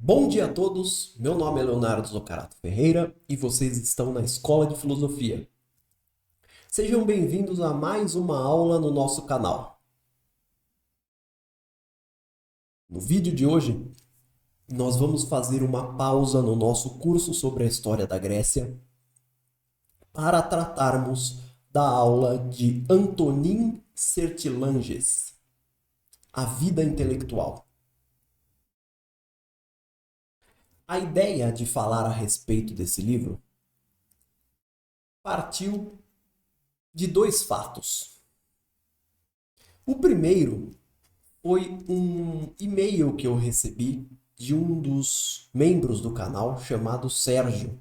Bom dia a todos, meu nome é Leonardo Zoccarato Ferreira e vocês estão na Escola de Filosofia. Sejam bem-vindos a mais uma aula no nosso canal. No vídeo de hoje, nós vamos fazer uma pausa no nosso curso sobre a história da Grécia para tratarmos da aula de Antonin Sertilanges, A Vida Intelectual. A ideia de falar a respeito desse livro partiu de dois fatos. O primeiro foi um e-mail que eu recebi de um dos membros do canal chamado Sérgio.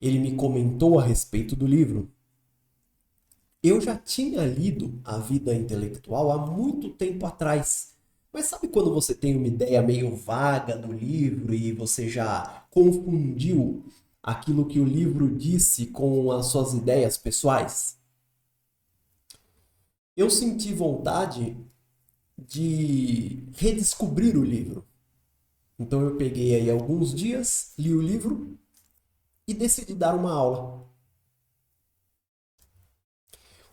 Ele me comentou a respeito do livro. Eu já tinha lido A Vida Intelectual há muito tempo atrás. Mas sabe quando você tem uma ideia meio vaga do livro e você já confundiu aquilo que o livro disse com as suas ideias pessoais? Eu senti vontade de redescobrir o livro. Então eu peguei aí alguns dias, li o livro e decidi dar uma aula.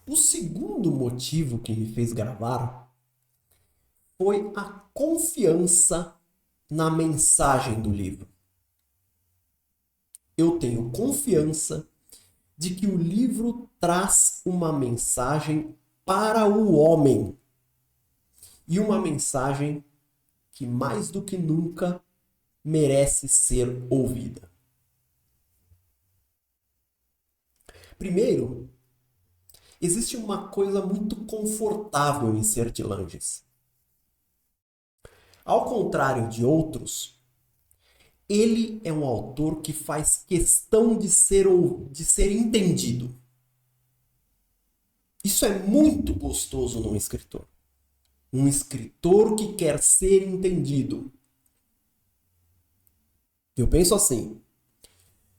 O segundo motivo que me fez gravar foi a confiança na mensagem do livro. Eu tenho confiança de que o livro traz uma mensagem para o homem e uma mensagem que mais do que nunca merece ser ouvida. Primeiro, existe uma coisa muito confortável em Sertilanges. Ao contrário de outros, ele é um autor que faz questão de ser entendido. Isso é muito gostoso num escritor. Um escritor que quer ser entendido. Eu penso assim,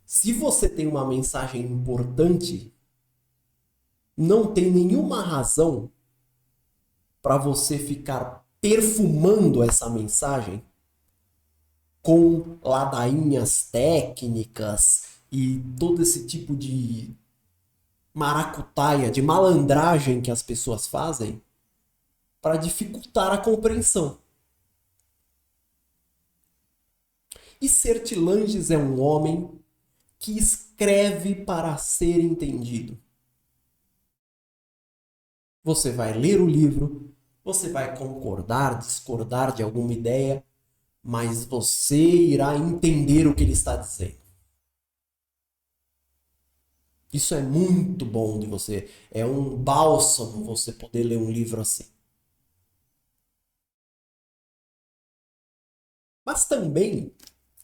se você tem uma mensagem importante, não tem nenhuma razão para você ficar perfumando essa mensagem com ladainhas técnicas e todo esse tipo de maracutaia, de malandragem que as pessoas fazem para dificultar a compreensão. E Sertilanges é um homem que escreve para ser entendido. Você vai ler o livro, você vai concordar, discordar de alguma ideia, mas você irá entender o que ele está dizendo. Isso é muito bom de você. É um bálsamo você poder ler um livro assim. Mas também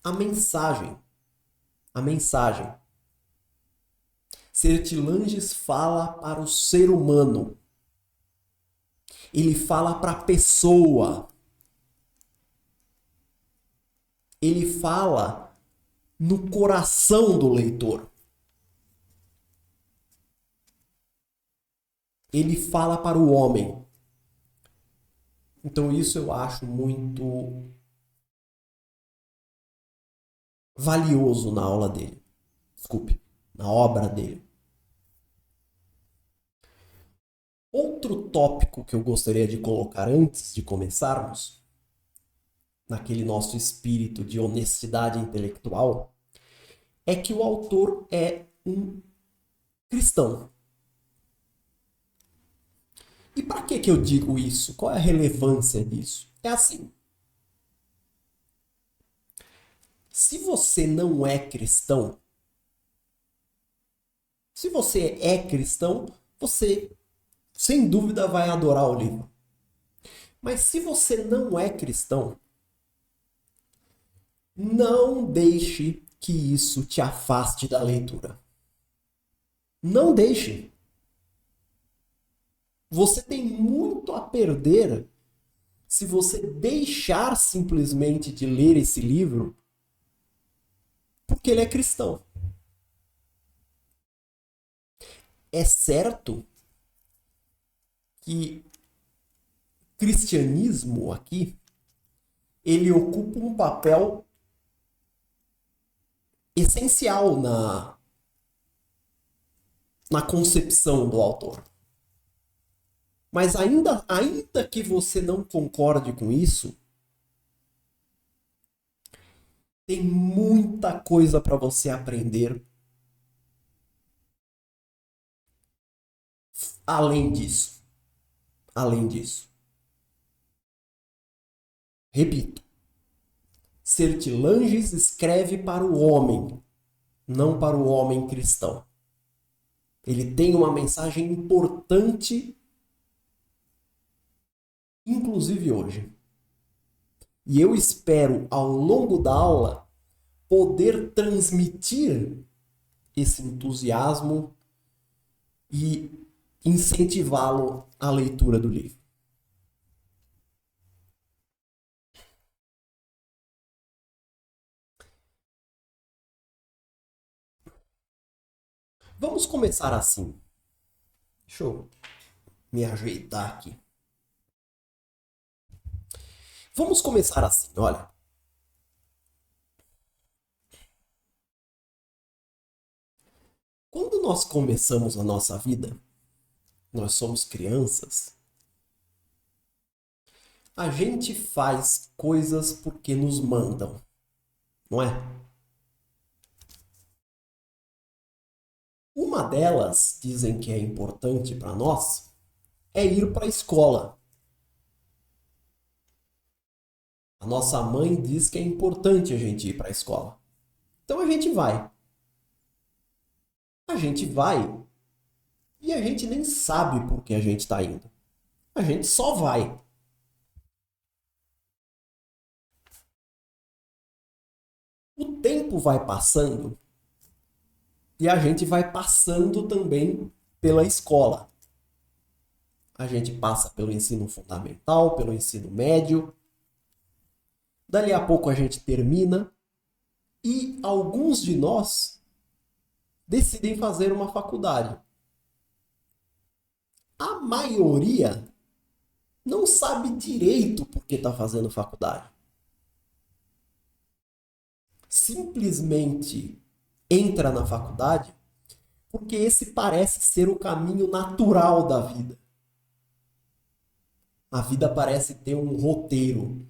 a mensagem. A mensagem. Sertilanges fala para o ser humano. Ele fala para a pessoa. Ele fala no coração do leitor. Ele fala para o homem. Então isso eu acho muito valioso na aula dele. Desculpe, na obra dele. Outro tópico que eu gostaria de colocar antes de começarmos, naquele nosso espírito de honestidade intelectual, é que o autor é um cristão. E para que eu digo isso? Qual é a relevância disso? É assim. Se você não é cristão, se você é cristão, você sem dúvida vai adorar o livro. Mas se você não é cristão, não deixe que isso te afaste da leitura. Não deixe. Você tem muito a perder se você deixar simplesmente de ler esse livro porque ele é cristão. É certo que cristianismo aqui ele ocupa um papel essencial na concepção do autor. Mas ainda que você não concorde com isso, tem muita coisa para você aprender além disso. Além disso. Repito, Sertilanges escreve para o homem, não para o homem cristão. Ele tem uma mensagem importante, inclusive hoje. E eu espero, ao longo da aula, poder transmitir esse entusiasmo e incentivá-lo à leitura do livro. Vamos começar assim. Deixa eu me ajeitar aqui. Vamos começar assim, olha. Quando nós começamos a nossa vida, nós somos crianças, a gente faz coisas porque nos mandam, não é? Uma delas, dizem que é importante para nós, é ir para a escola. A nossa mãe diz que é importante a gente ir para a escola. Então a gente vai. A gente vai e a gente nem sabe por que a gente está indo. A gente só vai. O tempo vai passando e a gente vai passando também pela escola. A gente passa pelo ensino fundamental, pelo ensino médio. Dali a pouco a gente termina e alguns de nós decidem fazer uma faculdade. A maioria não sabe direito por que está fazendo faculdade. Simplesmente entra na faculdade porque esse parece ser o caminho natural da vida. A vida parece ter um roteiro.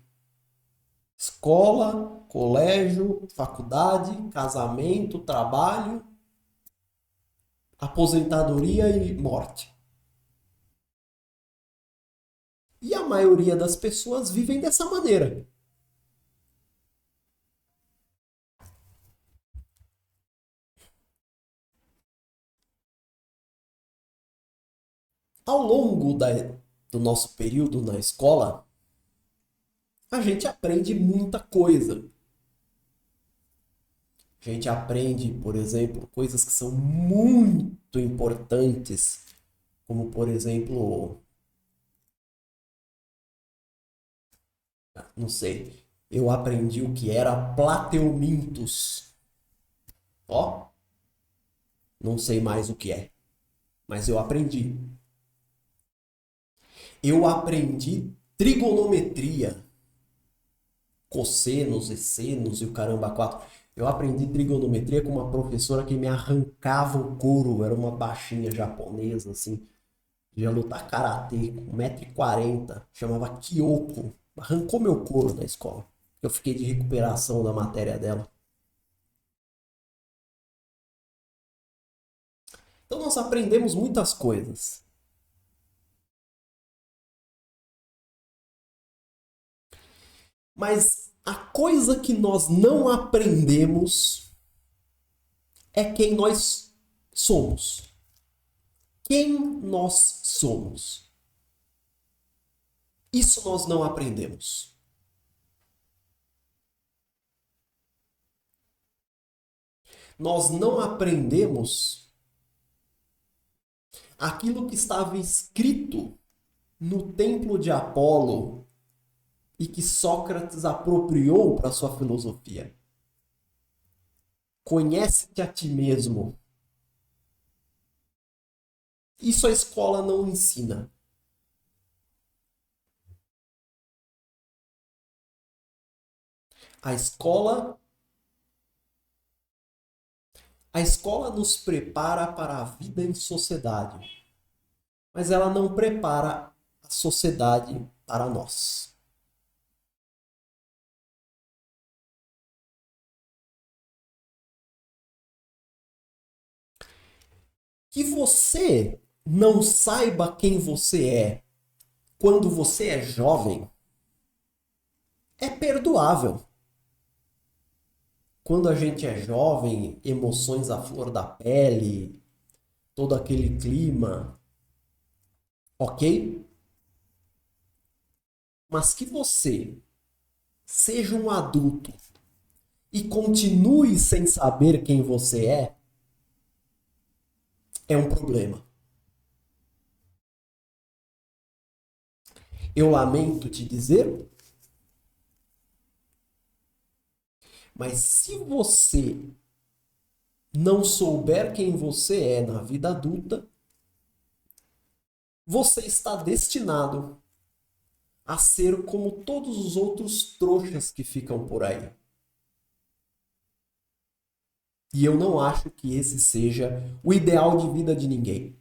Escola, colégio, faculdade, casamento, trabalho, aposentadoria e morte. E a maioria das pessoas vivem dessa maneira. Ao longo do nosso período na escola, a gente aprende muita coisa. A gente aprende, por exemplo, coisas que são muito importantes, como, por exemplo, não sei, eu aprendi o que era plateumintos. Ó, não sei mais o que é, mas eu aprendi. Eu aprendi trigonometria, cossenos e senos e o caramba quatro. Eu aprendi trigonometria com uma professora que me arrancava o couro, era uma baixinha japonesa, assim, ia lutar karatê, com 1,40 m, chamava Kyoko. Arrancou meu couro na escola. Eu fiquei de recuperação da matéria dela. Então nós aprendemos muitas coisas. Mas a coisa que nós não aprendemos é quem nós somos. Quem nós somos. Isso nós não aprendemos. Nós não aprendemos aquilo que estava escrito no templo de Apolo e que Sócrates apropriou para sua filosofia. Conhece-te a ti mesmo. Isso a escola não ensina. A escola, a escola nos prepara para a vida em sociedade, mas ela não prepara a sociedade para nós. Que você não saiba quem você é quando você é jovem é perdoável. Quando a gente é jovem, emoções à flor da pele, todo aquele clima, ok? Mas que você seja um adulto e continue sem saber quem você é um problema. Eu lamento te dizer, mas se você não souber quem você é na vida adulta, você está destinado a ser como todos os outros trouxas que ficam por aí. E eu não acho que esse seja o ideal de vida de ninguém.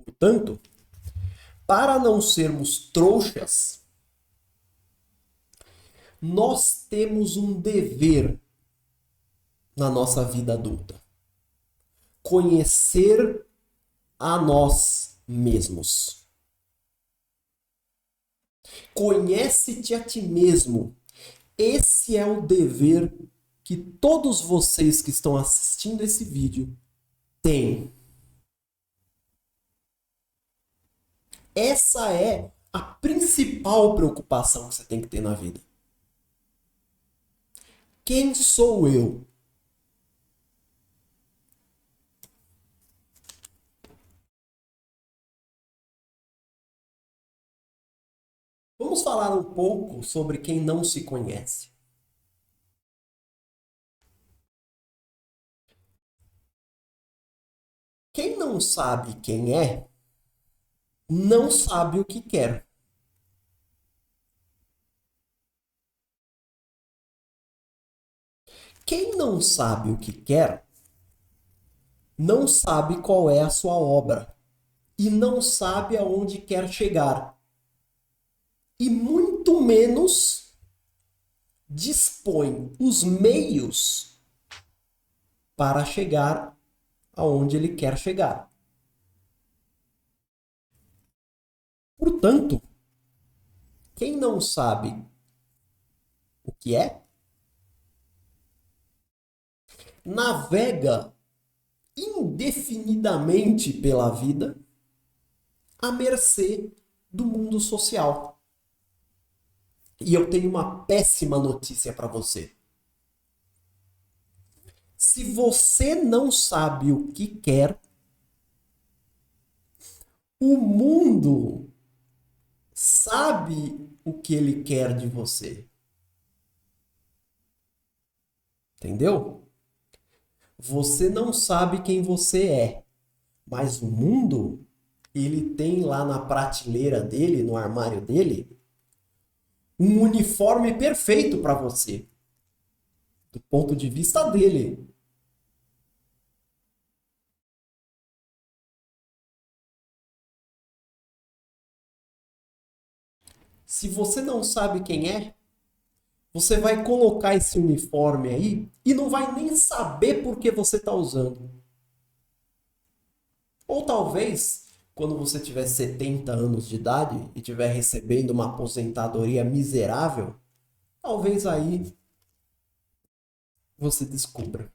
Portanto, para não sermos trouxas, nós temos um dever na nossa vida adulta: conhecer a nós mesmos. Conhece-te a ti mesmo. Esse é o dever que todos vocês que estão assistindo esse vídeo têm. Essa é a principal preocupação que você tem que ter na vida. Quem sou eu? Vamos falar um pouco sobre quem não se conhece. Quem não sabe quem é, não sabe o que quer. Quem não sabe o que quer, não sabe qual é a sua obra e não sabe aonde quer chegar. E muito menos dispõe os meios para chegar aonde ele quer chegar. Portanto, quem não sabe o que é, navega indefinidamente pela vida à mercê do mundo social. E eu tenho uma péssima notícia para você. Se você não sabe o que quer, o mundo sabe o que ele quer de você. Entendeu? Você não sabe quem você é, mas o mundo, ele tem lá na prateleira dele, no armário dele, um uniforme perfeito para você, do ponto de vista dele. Se você não sabe quem é, você vai colocar esse uniforme aí e não vai nem saber por que você está usando. Ou talvez, quando você tiver 70 anos de idade e estiver recebendo uma aposentadoria miserável, talvez aí você descubra.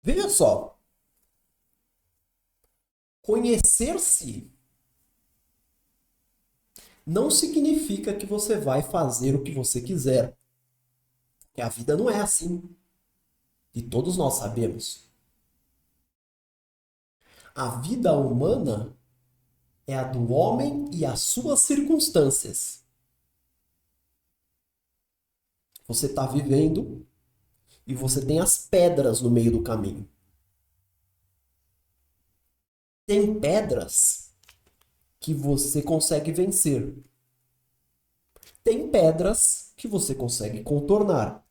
Veja só, conhecer-se não significa que você vai fazer o que você quiser. Porque a vida não é assim. E todos nós sabemos. A vida humana é a do homem e as suas circunstâncias. Você está vivendo e você tem as pedras no meio do caminho. Tem pedras que você consegue vencer. Tem pedras que você consegue contornar.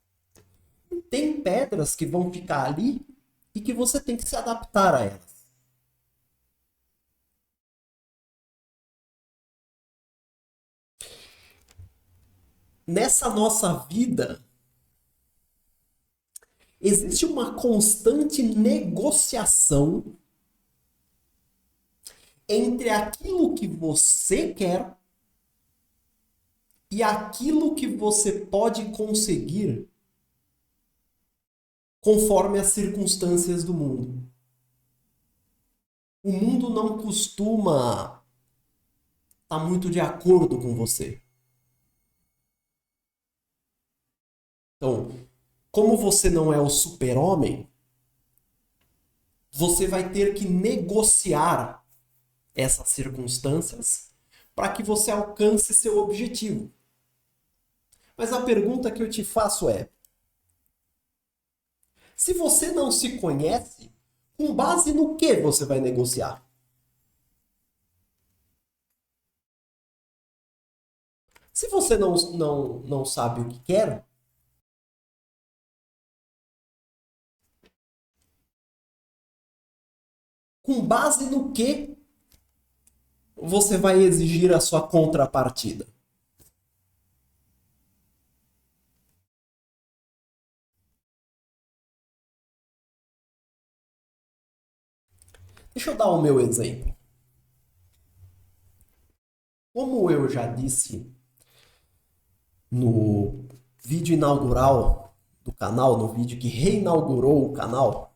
Tem pedras que vão ficar ali e que você tem que se adaptar a elas. Nessa nossa vida, existe uma constante negociação entre aquilo que você quer e aquilo que você pode conseguir conforme as circunstâncias do mundo. O mundo não costuma estar muito de acordo com você. Então, como você não é o super-homem, você vai ter que negociar essas circunstâncias para que você alcance seu objetivo. Mas a pergunta que eu te faço é: se você não se conhece, com base no que você vai negociar? Se você não sabe o que quer, com base no que você vai exigir a sua contrapartida? Deixa eu dar o meu exemplo. Como eu já disse no vídeo inaugural do canal, no vídeo que reinaugurou o canal,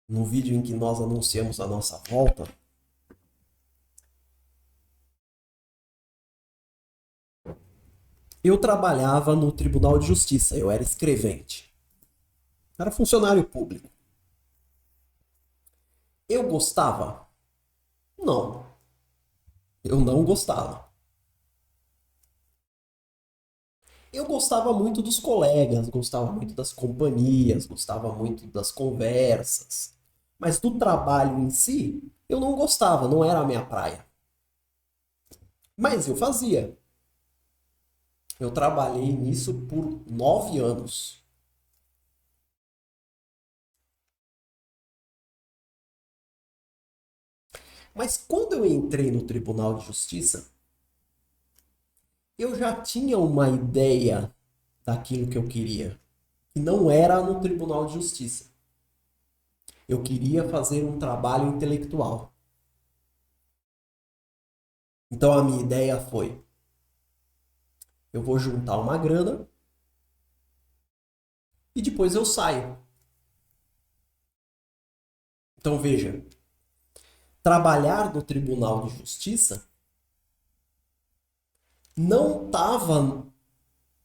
no vídeo em que nós anunciamos a nossa volta, eu trabalhava no Tribunal de Justiça, eu era escrevente. Era funcionário público. Eu gostava? Não. Eu não gostava. Eu gostava muito dos colegas, gostava muito das companhias, gostava muito das conversas. Mas do trabalho em si, eu não gostava, não era a minha praia. Mas eu fazia. Eu trabalhei nisso por 9 anos. Mas quando eu entrei no Tribunal de Justiça, eu já tinha uma ideia daquilo que eu queria. E não era no Tribunal de Justiça. Eu queria fazer um trabalho intelectual. Então a minha ideia foi: eu vou juntar uma grana e depois eu saio. Então veja, trabalhar no Tribunal de Justiça não tava,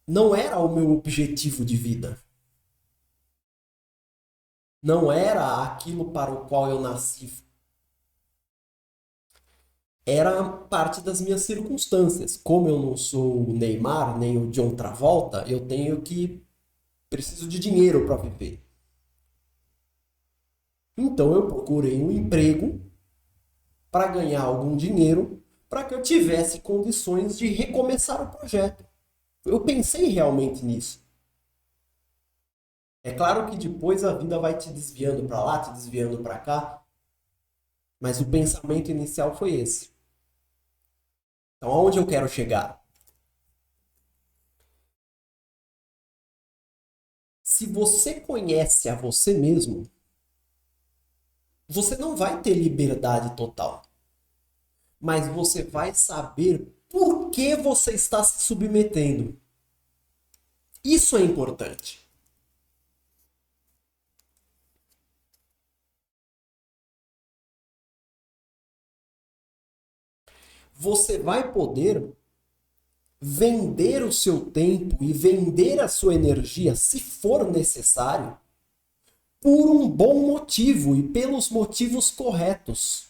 não era o meu objetivo de vida. Não era aquilo para o qual eu nasci. Era parte das minhas circunstâncias. Como eu não sou o Neymar, nem o John Travolta, eu tenho que preciso de dinheiro para viver. Então eu procurei um emprego para ganhar algum dinheiro para que eu tivesse condições de recomeçar o projeto. Eu pensei realmente nisso. É claro que depois a vida vai te desviando para lá, te desviando para cá, mas o pensamento inicial foi esse. Então, aonde eu quero chegar? Se você conhece a você mesmo, você não vai ter liberdade total, mas você vai saber por que você está se submetendo. Isso é importante. Você vai poder vender o seu tempo e vender a sua energia, se for necessário, por um bom motivo e pelos motivos corretos.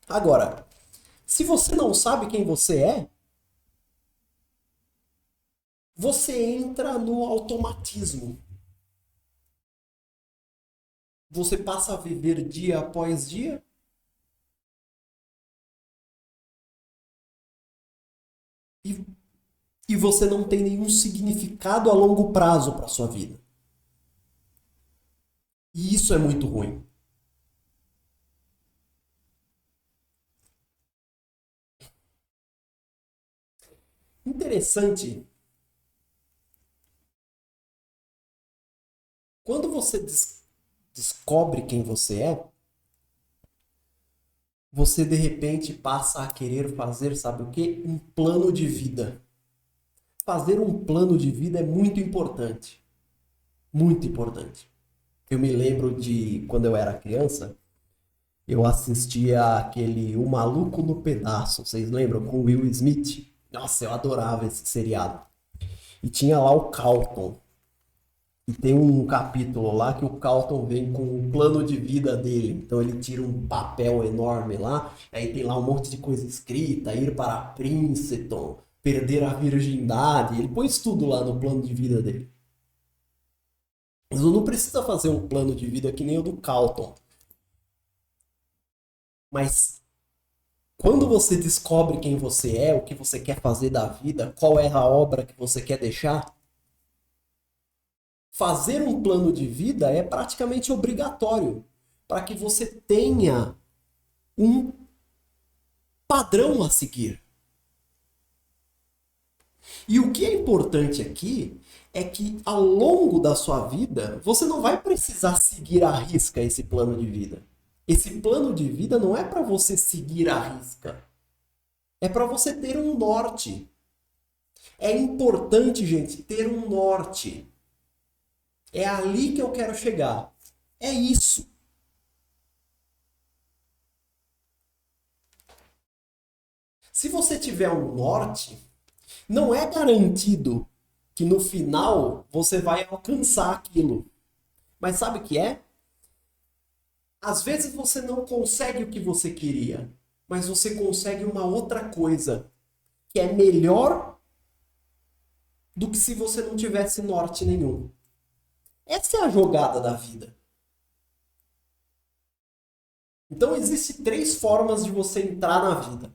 Agora, se você não sabe quem você é, você entra no automatismo. Você passa a viver dia após dia e, e você não tem nenhum significado a longo prazo para sua vida. E isso é muito ruim. Interessante, quando você descobre quem você é, você de repente passa a querer fazer, sabe o quê? Um plano de vida. Fazer um plano de vida é muito importante. Muito importante. Eu me lembro de quando eu era criança, eu assistia aquele O Maluco no Pedaço. Vocês lembram? Com Will Smith. Nossa, eu adorava esse seriado. E tinha lá o Carlton. E tem um capítulo lá que o Carlton vem com o plano de vida dele. Então ele tira um papel enorme lá, aí tem lá um monte de coisa escrita, ir para Princeton, perder a virgindade. Ele põe isso tudo lá no plano de vida dele. Mas não precisa fazer um plano de vida que nem o do Carlton. Mas quando você descobre quem você é, o que você quer fazer da vida, qual é a obra que você quer deixar, fazer um plano de vida é praticamente obrigatório para que você tenha um padrão a seguir. E o que é importante aqui é que ao longo da sua vida, você não vai precisar seguir à risca esse plano de vida. Esse plano de vida não é para você seguir à risca. É para você ter um norte. É importante, gente, ter um norte. É ali que eu quero chegar. É isso. Se você tiver um norte, não é garantido que no final você vai alcançar aquilo. Mas sabe o que é? Às vezes você não consegue o que você queria, mas você consegue uma outra coisa que é melhor do que se você não tivesse norte nenhum. Essa é a jogada da vida. Então existem três formas de você entrar na vida.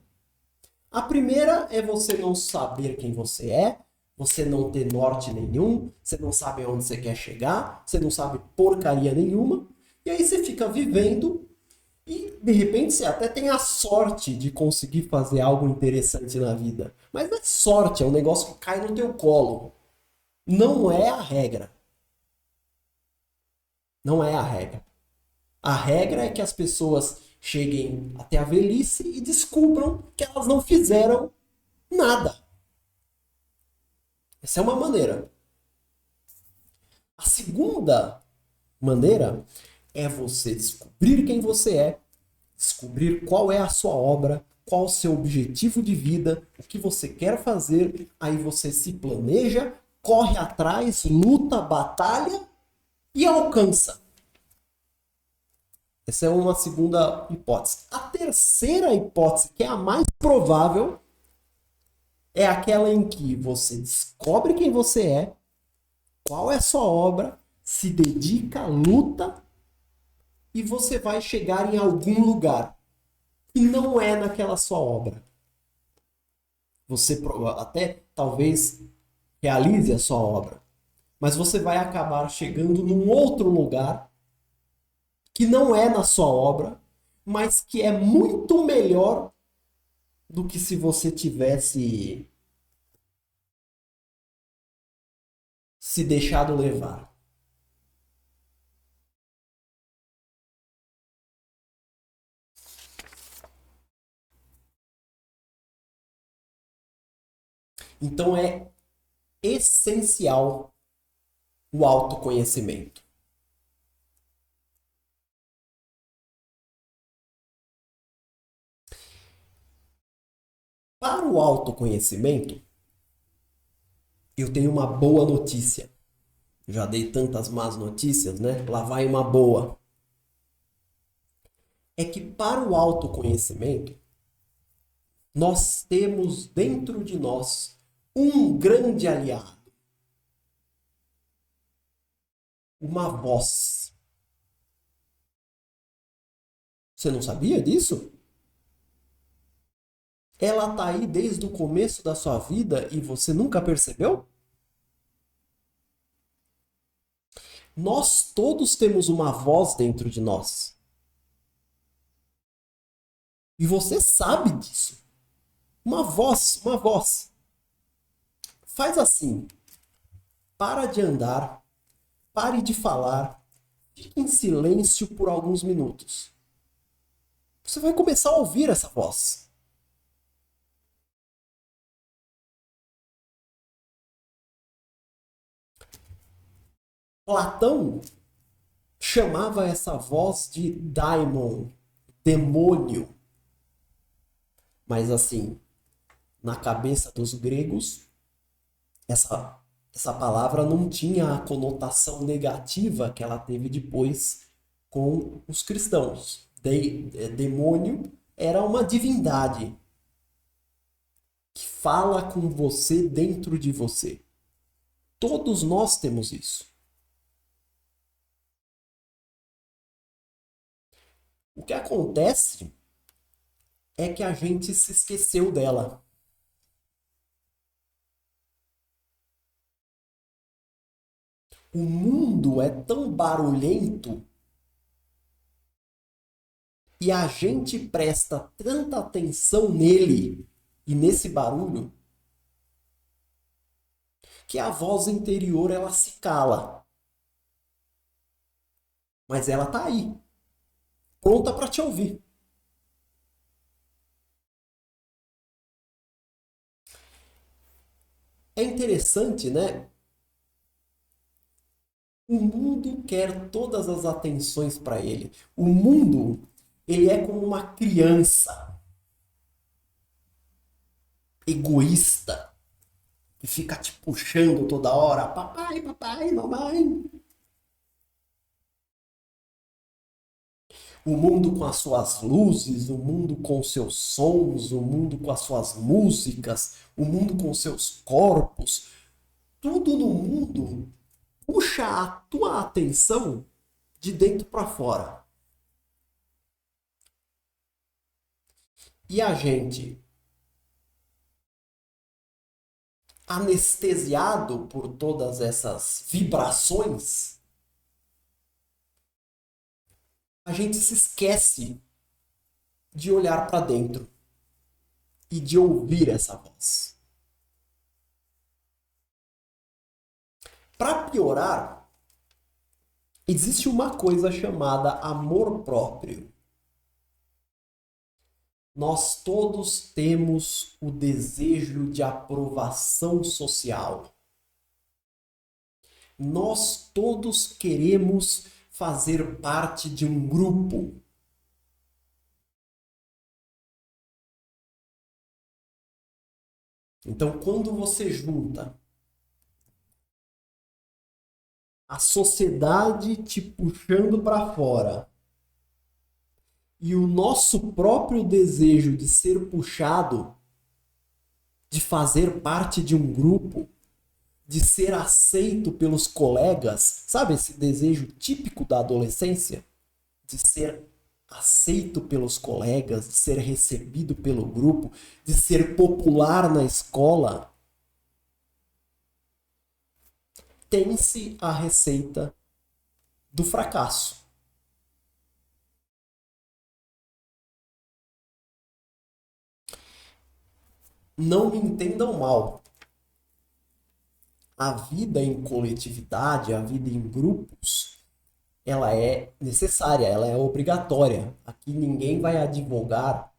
A primeira é você não saber quem você não ter norte nenhum, você não sabe onde você quer chegar, você não sabe porcaria nenhuma, e aí você fica vivendo e de repente você até tem a sorte de conseguir fazer algo interessante na vida. Mas é sorte, é um negócio que cai no teu colo. Não é a regra. Não é a regra. A regra é que as pessoas cheguem até a velhice e descubram que elas não fizeram nada. Essa é uma maneira. A segunda maneira é você descobrir quem você é, descobrir qual é a sua obra, qual o seu objetivo de vida, o que você quer fazer, aí você se planeja, corre atrás, luta, batalha e alcança. Essa é uma segunda hipótese. A terceira hipótese, que é a mais provável, é aquela em que você descobre quem você é, qual é a sua obra, se dedica, luta e você vai chegar em algum lugar que não é naquela sua obra. Você até talvez realize a sua obra, mas você vai acabar chegando num outro lugar que não é na sua obra, mas que é muito melhor do que se você tivesse se deixado levar. Então é essencial o autoconhecimento. Para o autoconhecimento, eu tenho uma boa notícia. Já dei tantas más notícias, né? Lá vai uma boa. É que para o autoconhecimento, nós temos dentro de nós um grande aliado. uma voz. Você não sabia disso? Ela tá aí desde o começo da sua vida e você nunca percebeu? Nós todos temos uma voz dentro de nós. E você sabe disso. Uma voz, uma voz. Faz assim. Para de andar, pare de falar, fique em silêncio por alguns minutos. Você vai começar a ouvir essa voz. Platão chamava essa voz de daimon, demônio. Mas assim, na cabeça dos gregos, essa, essa palavra não tinha a conotação negativa que ela teve depois com os cristãos. Demônio era uma divindade que fala com você dentro de você. Todos nós temos isso. O que acontece é que a gente se esqueceu dela. O mundo é tão barulhento e a gente presta tanta atenção nele e nesse barulho que a voz interior ela se cala. Mas ela tá aí, pronta para te ouvir. É interessante, né? O mundo quer todas as atenções para ele. O mundo, ele é como uma criança egoísta que fica te puxando toda hora, papai, papai, mamãe. O mundo com as suas luzes, o mundo com seus sons, o mundo com as suas músicas, o mundo com seus corpos, tudo no mundo puxa a tua atenção de dentro para fora. E a gente, anestesiado por todas essas vibrações, a gente se esquece de olhar para dentro e de ouvir essa voz. Para piorar, existe uma coisa chamada amor próprio. Nós todos temos o desejo de aprovação social. Nós todos queremos fazer parte de um grupo. Então, quando você junta a sociedade te puxando para fora e o nosso próprio desejo de ser puxado, de fazer parte de um grupo, de ser aceito pelos colegas, sabe esse desejo típico da adolescência? De ser aceito pelos colegas, de ser recebido pelo grupo, de ser popular na escola. Tem-se a receita do fracasso. Não me entendam mal. A vida em coletividade, a vida em grupos, ela é necessária, ela é obrigatória. Aqui ninguém vai advogar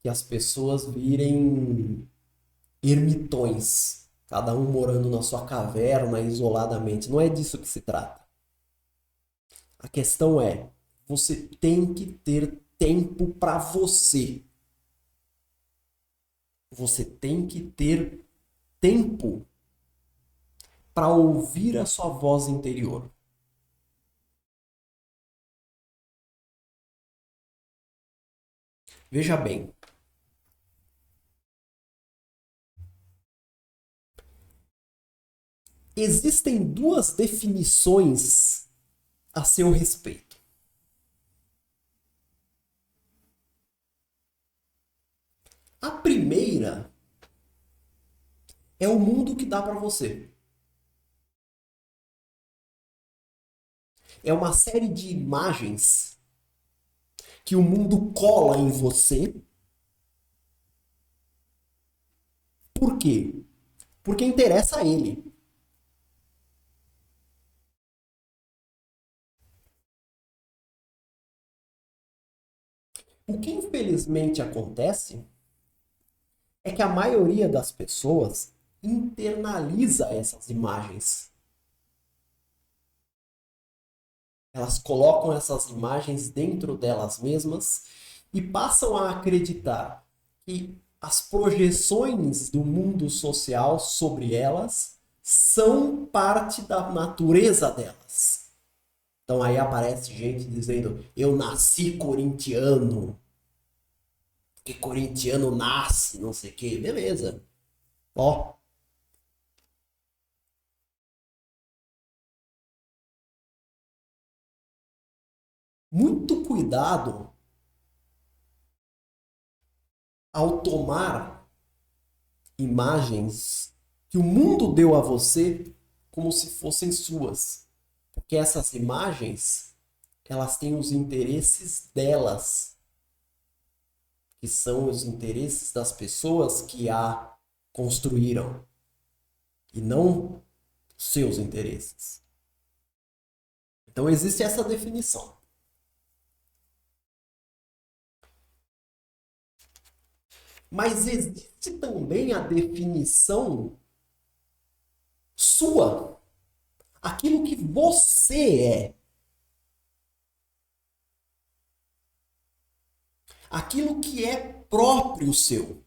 que as pessoas virem ermitões, cada um morando na sua caverna isoladamente. Não é disso que se trata. A questão é, você tem que ter tempo para você. Você tem que ter tempo para ouvir a sua voz interior. Veja bem, existem duas definições a seu respeito. A primeira é o mundo que dá para você. É uma série de imagens que o mundo cola em você. Por quê? Porque interessa a ele. O que infelizmente acontece é que a maioria das pessoas internaliza essas imagens. Elas colocam essas imagens dentro delas mesmas e passam a acreditar que as projeções do mundo social sobre elas são parte da natureza delas. Então aí aparece gente dizendo: eu nasci corintiano, que corintiano nasce, não sei o que. Beleza. Ó, muito cuidado ao tomar imagens que o mundo deu a você como se fossem suas. Porque essas imagens, elas têm os interesses delas, que são os interesses das pessoas que a construíram, e não seus interesses. Então existe essa definição. Mas existe também a definição sua, aquilo que você é, aquilo que é próprio seu.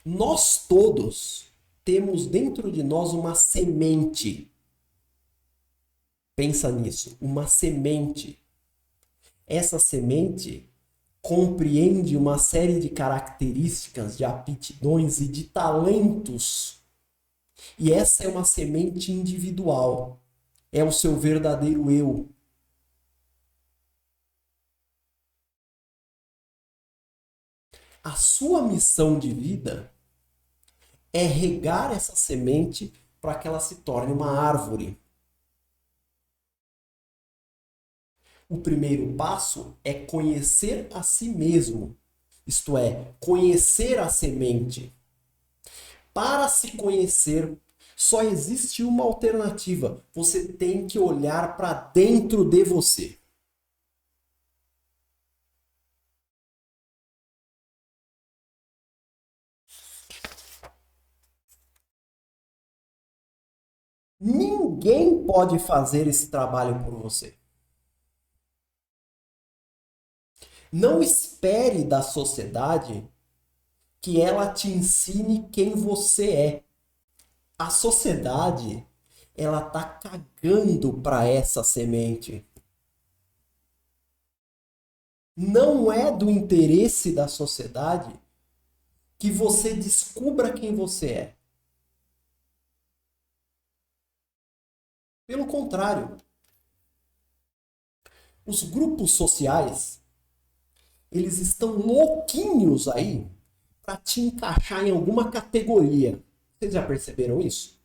Nós todos temos dentro de nós uma semente. Pensa nisso, uma semente. Essa semente compreende uma série de características, de aptidões e de talentos. E essa é uma semente individual. É o seu verdadeiro eu. A sua missão de vida é regar essa semente para que ela se torne uma árvore. O primeiro passo é conhecer a si mesmo, isto é, conhecer a semente. Para se conhecer, só existe uma alternativa. Você tem que olhar para dentro de você. Ninguém pode fazer esse trabalho por você. Não espere da sociedade que ela te ensine quem você é. A sociedade, ela tá cagando para essa semente. Não é do interesse da sociedade que você descubra quem você é. Pelo contrário, os grupos sociais, eles estão louquinhos aí para te encaixar em alguma categoria. Vocês já perceberam isso?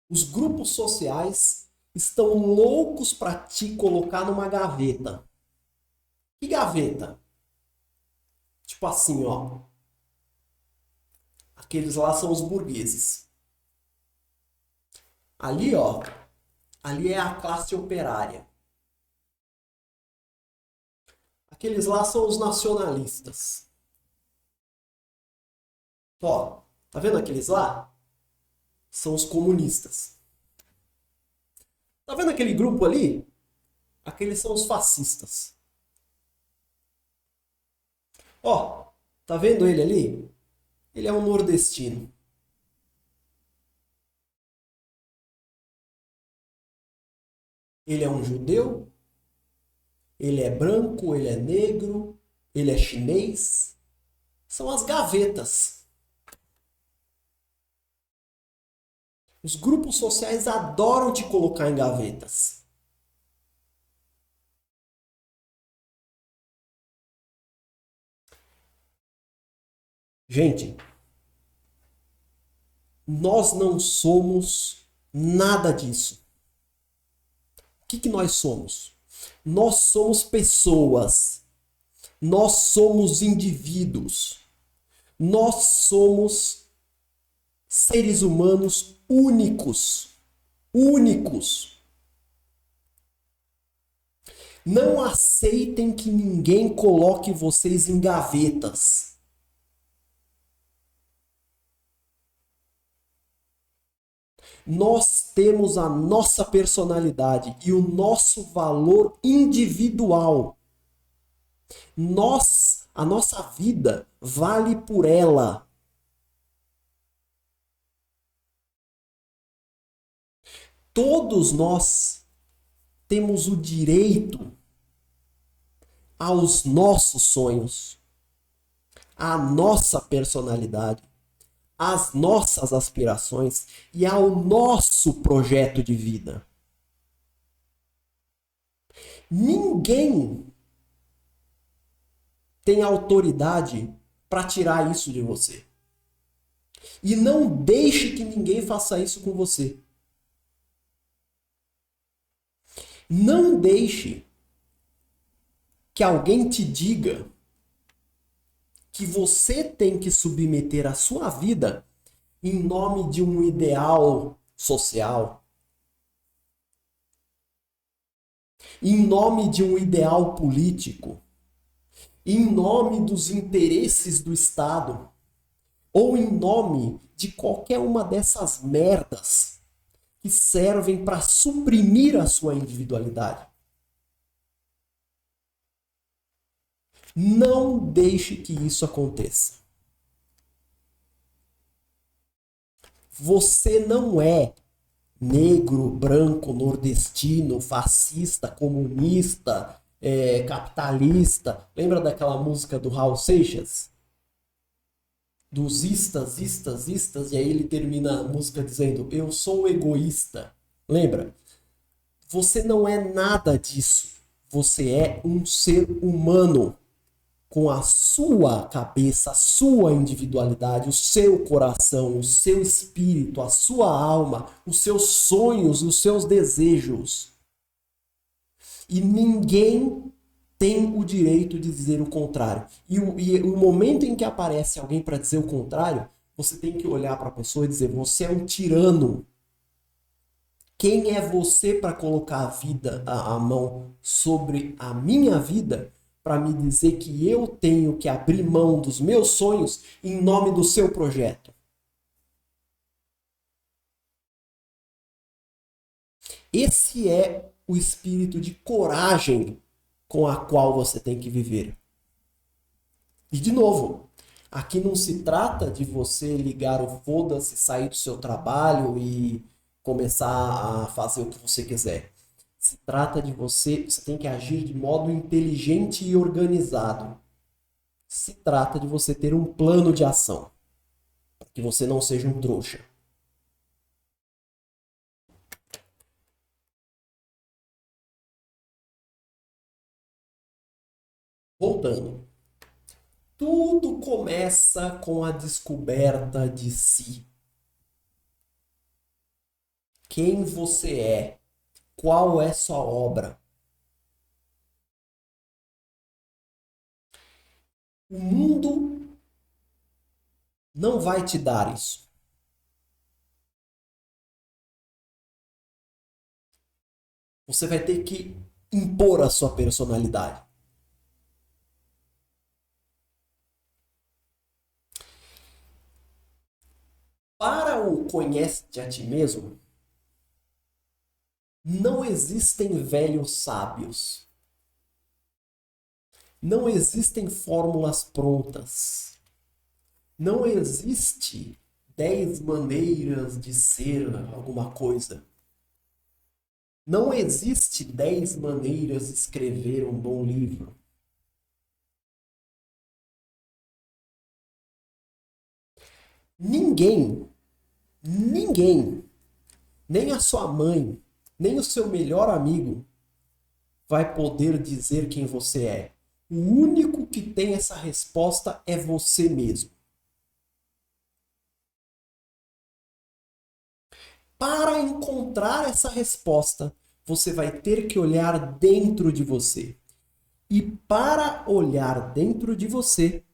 Os grupos sociais estão loucos para te colocar numa gaveta. Que gaveta? Tipo assim, ó. Aqueles lá são os burgueses. Ali, ó. Ali é a classe operária. Aqueles lá são os nacionalistas. Ó, tá vendo aqueles lá? São os comunistas. Tá vendo aquele grupo ali? Aqueles são os fascistas. Ó, tá vendo ele ali? Ele é um nordestino. Ele é um judeu ele é branco, ele é negro, ele é chinês. São as gavetas. Os grupos sociais adoram te colocar em gavetas. Gente, nós não somos nada disso. O que nós somos? Nós somos pessoas. Nós somos indivíduos. Nós somos seres humanos únicos. Únicos. Não aceitem que ninguém coloque vocês em gavetas. Nós temos a nossa personalidade e o nosso valor individual. A nossa vida vale por ela. Todos nós temos o direito aos nossos sonhos, à nossa personalidade, às nossas aspirações e ao nosso projeto de vida. Ninguém tem autoridade para tirar isso de você. E não deixe que ninguém faça isso com você. Não deixe que alguém te diga que você tem que submeter a sua vida em nome de um ideal social, em nome de um ideal político, em nome dos interesses do Estado, ou em nome de qualquer uma dessas merdas que servem para suprimir a sua individualidade. Não deixe que isso aconteça. Você não é negro, branco, nordestino, fascista, comunista, capitalista. Lembra daquela música do Raul Seixas? Dos istas, istas, istas, e aí ele termina a música dizendo: eu sou egoísta. Lembra? Você não é nada disso. Você é um ser humano com a sua cabeça, a sua individualidade, o seu coração, o seu espírito, a sua alma, os seus sonhos, os seus desejos. E ninguém tem o direito de dizer o contrário. E o momento em que aparece alguém para dizer o contrário, você tem que olhar para a pessoa e dizer: você é um tirano. Quem é você para colocar a mão sobre a minha vida, para me dizer que eu tenho que abrir mão dos meus sonhos em nome do seu projeto? Esse é o espírito de coragem com a qual você tem que viver. E de novo, aqui não se trata de você ligar o foda-se, sair do seu trabalho e começar a fazer o que você quiser. Se trata de você tem que agir de modo inteligente e organizado. Se trata de você ter um plano de ação, para que você não seja um trouxa. Voltando. Tudo começa com a descoberta de si. Quem você é? Qual é sua obra? O mundo não vai te dar isso. Você vai ter que impor a sua personalidade. Para o conhece-te a ti mesmo, não existem velhos sábios. Não existem fórmulas prontas. Não existe 10 maneiras de ser alguma coisa. Não existe 10 maneiras de escrever um bom livro. Ninguém, nem a sua mãe, nem o seu melhor amigo vai poder dizer quem você é. O único que tem essa resposta é você mesmo. Para encontrar essa resposta, você vai ter que olhar dentro de você. E para olhar dentro de você,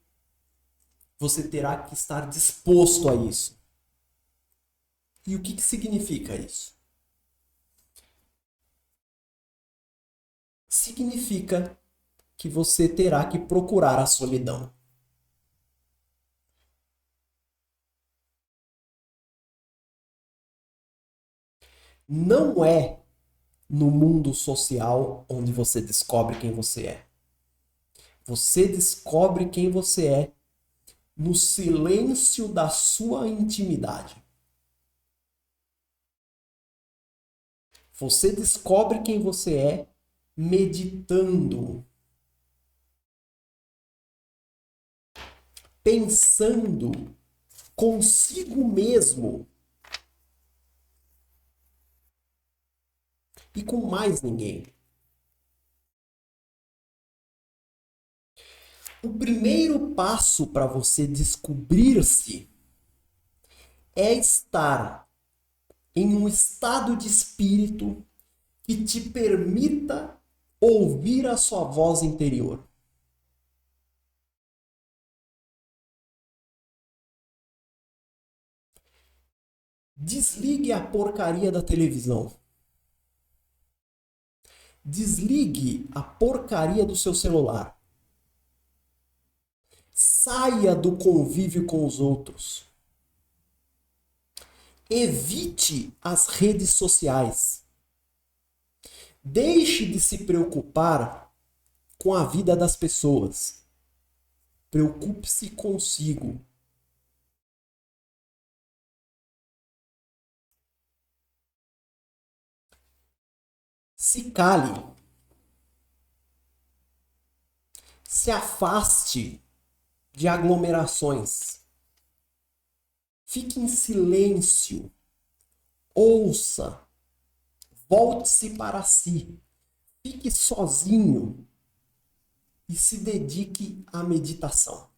você terá que estar disposto a isso. E o que significa isso? Significa que você terá que procurar a solidão. Não é no mundo social onde você descobre quem você é. Você descobre quem você é no silêncio da sua intimidade. Você descobre quem você é meditando, pensando consigo mesmo e com mais ninguém. O primeiro passo para você descobrir-se é estar em um estado de espírito que te permita ouvir a sua voz interior. Desligue a porcaria da televisão. Desligue a porcaria do seu celular. Saia do convívio com os outros. Evite as redes sociais. Deixe de se preocupar com a vida das pessoas. Preocupe-se consigo. Se cale. Se afaste de aglomerações. Fique em silêncio. Ouça. Volte-se para si. Fique sozinho e se dedique à meditação.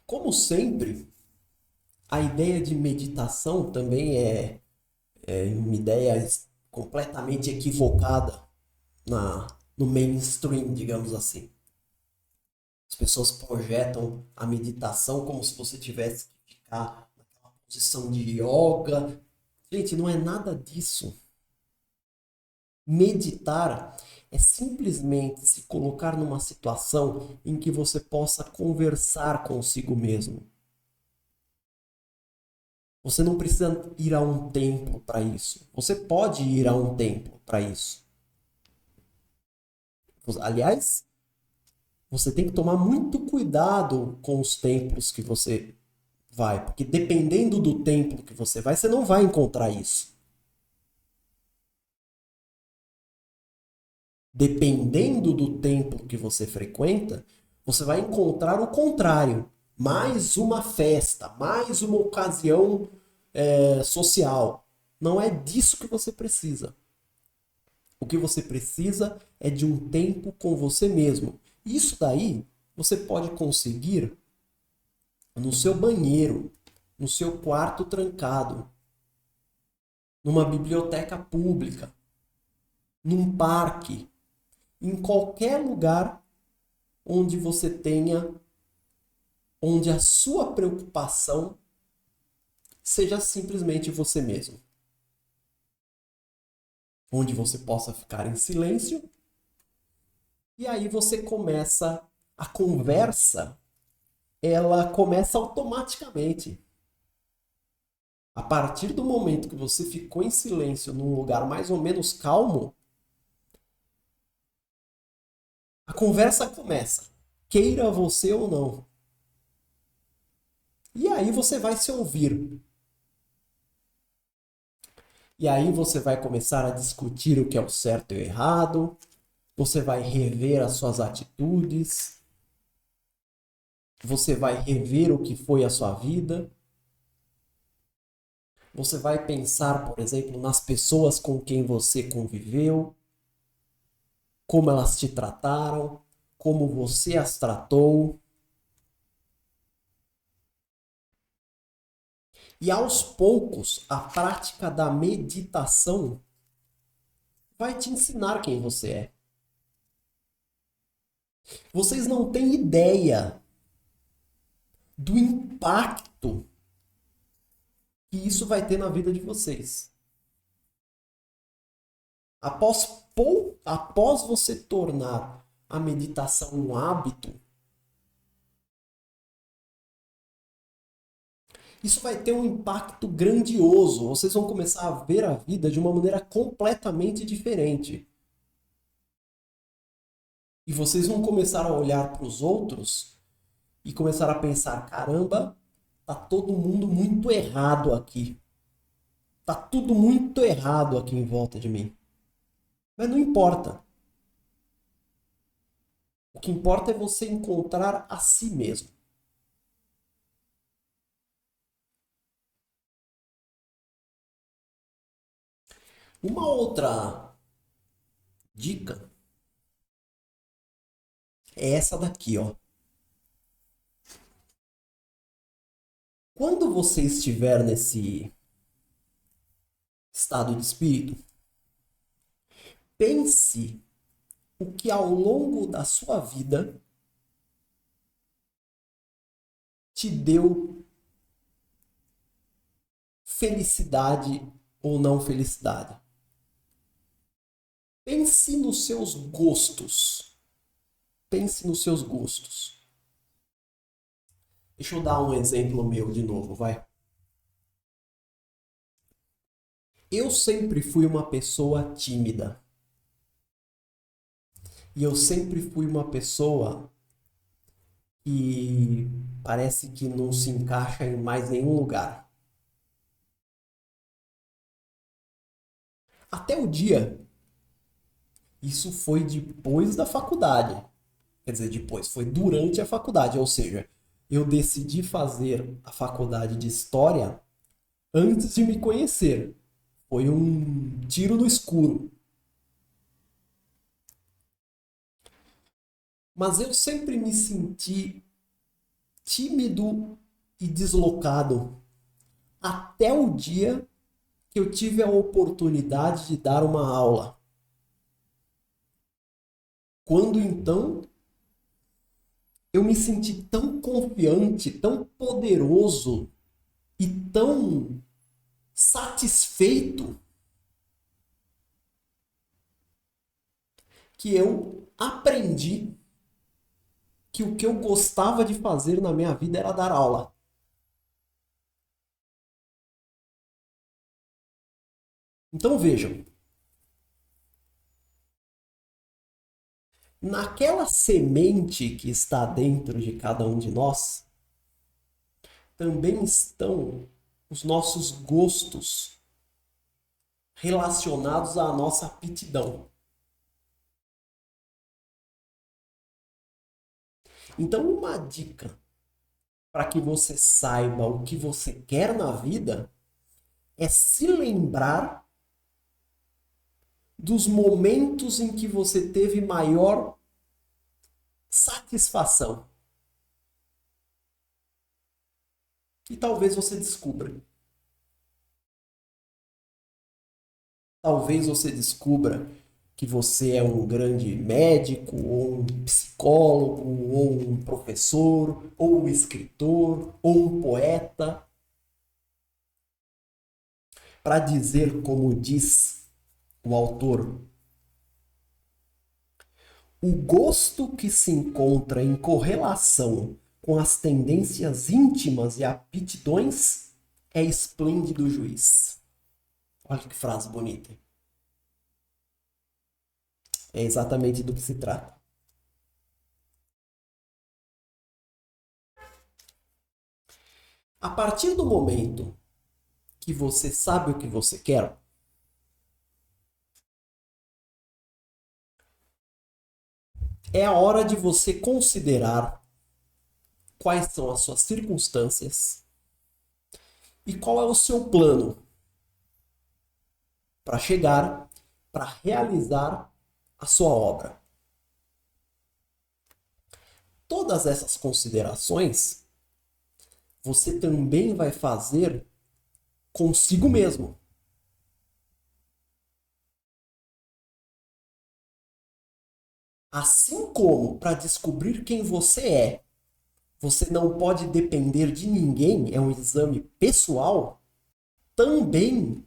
Como sempre, a ideia de meditação também é uma ideia completamente equivocada no mainstream, digamos assim. As pessoas projetam a meditação como se você tivesse que ficar naquela posição de yoga. Gente, não é nada disso. Meditar é simplesmente se colocar numa situação em que você possa conversar consigo mesmo. Você não precisa ir a um templo para isso. Você pode ir a um templo para isso. Aliás, você tem que tomar muito cuidado com os templos que você vai, porque dependendo do templo que você vai, você não vai encontrar isso. Dependendo do templo que você frequenta, você vai encontrar o contrário. Mais uma festa, mais uma ocasião social. Não é disso que você precisa. O que você precisa é de um tempo com você mesmo. Isso daí você pode conseguir no seu banheiro, no seu quarto trancado, numa biblioteca pública, num parque, em qualquer lugar onde você tenha, onde a sua preocupação seja simplesmente você mesmo. Onde você possa ficar em silêncio e aí você começa, a conversa, ela começa automaticamente. A partir do momento que você ficou em silêncio num lugar mais ou menos calmo, a conversa começa. queira você ou não. E aí você vai se ouvir. E aí você vai começar a discutir o que é o certo e o errado, você vai rever as suas atitudes, você vai rever o que foi a sua vida, você vai pensar, por exemplo, nas pessoas com quem você conviveu, como elas te trataram, como você as tratou. E aos poucos, a prática da meditação vai te ensinar quem você é. Vocês não têm ideia do impacto que isso vai ter na vida de vocês. Após você tornar a meditação um hábito, isso vai ter um impacto grandioso. Vocês vão começar a ver a vida de uma maneira completamente diferente. E vocês vão começar a olhar para os outros e começar a pensar: caramba, tá todo mundo muito errado aqui. Tá tudo muito errado aqui em volta de mim. Mas não importa. O que importa é você encontrar a si mesmo. Uma outra dica é essa daqui, ó. Quando você estiver nesse estado de espírito, pense o que ao longo da sua vida te deu felicidade ou não felicidade. Pense nos seus gostos. Pense nos seus gostos. Deixa eu dar um exemplo meu de novo, vai. Eu sempre fui uma pessoa tímida. E eu sempre fui uma pessoa que parece que não se encaixa em mais nenhum lugar. Até o dia, isso foi depois da faculdade. Quer dizer, depois, foi durante a faculdade. Ou seja, eu decidi fazer a faculdade de História antes de me conhecer. Foi um tiro no escuro. Mas eu sempre me senti tímido e deslocado até o dia que eu tive a oportunidade de dar uma aula. Quando então eu me senti tão confiante, tão poderoso e tão satisfeito que eu aprendi que o que eu gostava de fazer na minha vida era dar aula. Então vejam, naquela semente que está dentro de cada um de nós, também estão os nossos gostos relacionados à nossa aptidão. Então, uma dica para que você saiba o que você quer na vida é se lembrar dos momentos em que você teve maior satisfação. E talvez você descubra. Talvez você descubra que você é um grande médico, ou um psicólogo, ou um professor, ou um escritor, ou um poeta. Para dizer como diz o autor, o gosto que se encontra em correlação com as tendências íntimas e aptidões é esplêndido juiz. Olha que frase bonita. É exatamente do que se trata. A partir do momento que você sabe o que você quer, é a hora de você considerar quais são as suas circunstâncias e qual é o seu plano para chegar, para realizar a sua obra. Todas essas considerações você também vai fazer consigo mesmo. Assim como para descobrir quem você não pode depender de ninguém, é um exame pessoal, também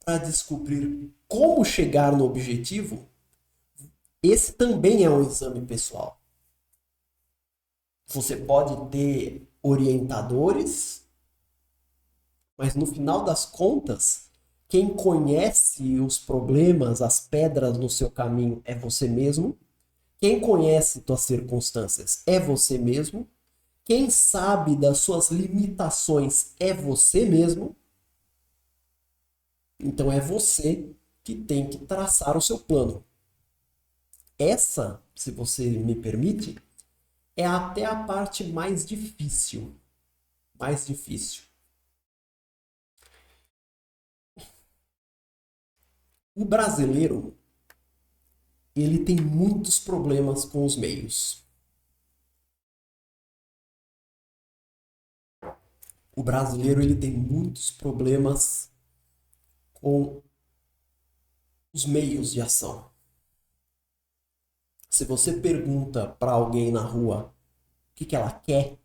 para descobrir como chegar no objetivo, esse também é um exame pessoal. Você pode ter orientadores, mas no final das contas, quem conhece os problemas, as pedras no seu caminho é você mesmo. Quem conhece suas circunstâncias é você mesmo. Quem sabe das suas limitações é você mesmo. Então é você que tem que traçar o seu plano. Essa, se você me permite, é até a parte mais difícil. Mais difícil. O brasileiro, ele tem muitos problemas com os meios. O brasileiro, ele tem muitos problemas com os meios de ação. Se você pergunta para alguém na rua o que ela quer,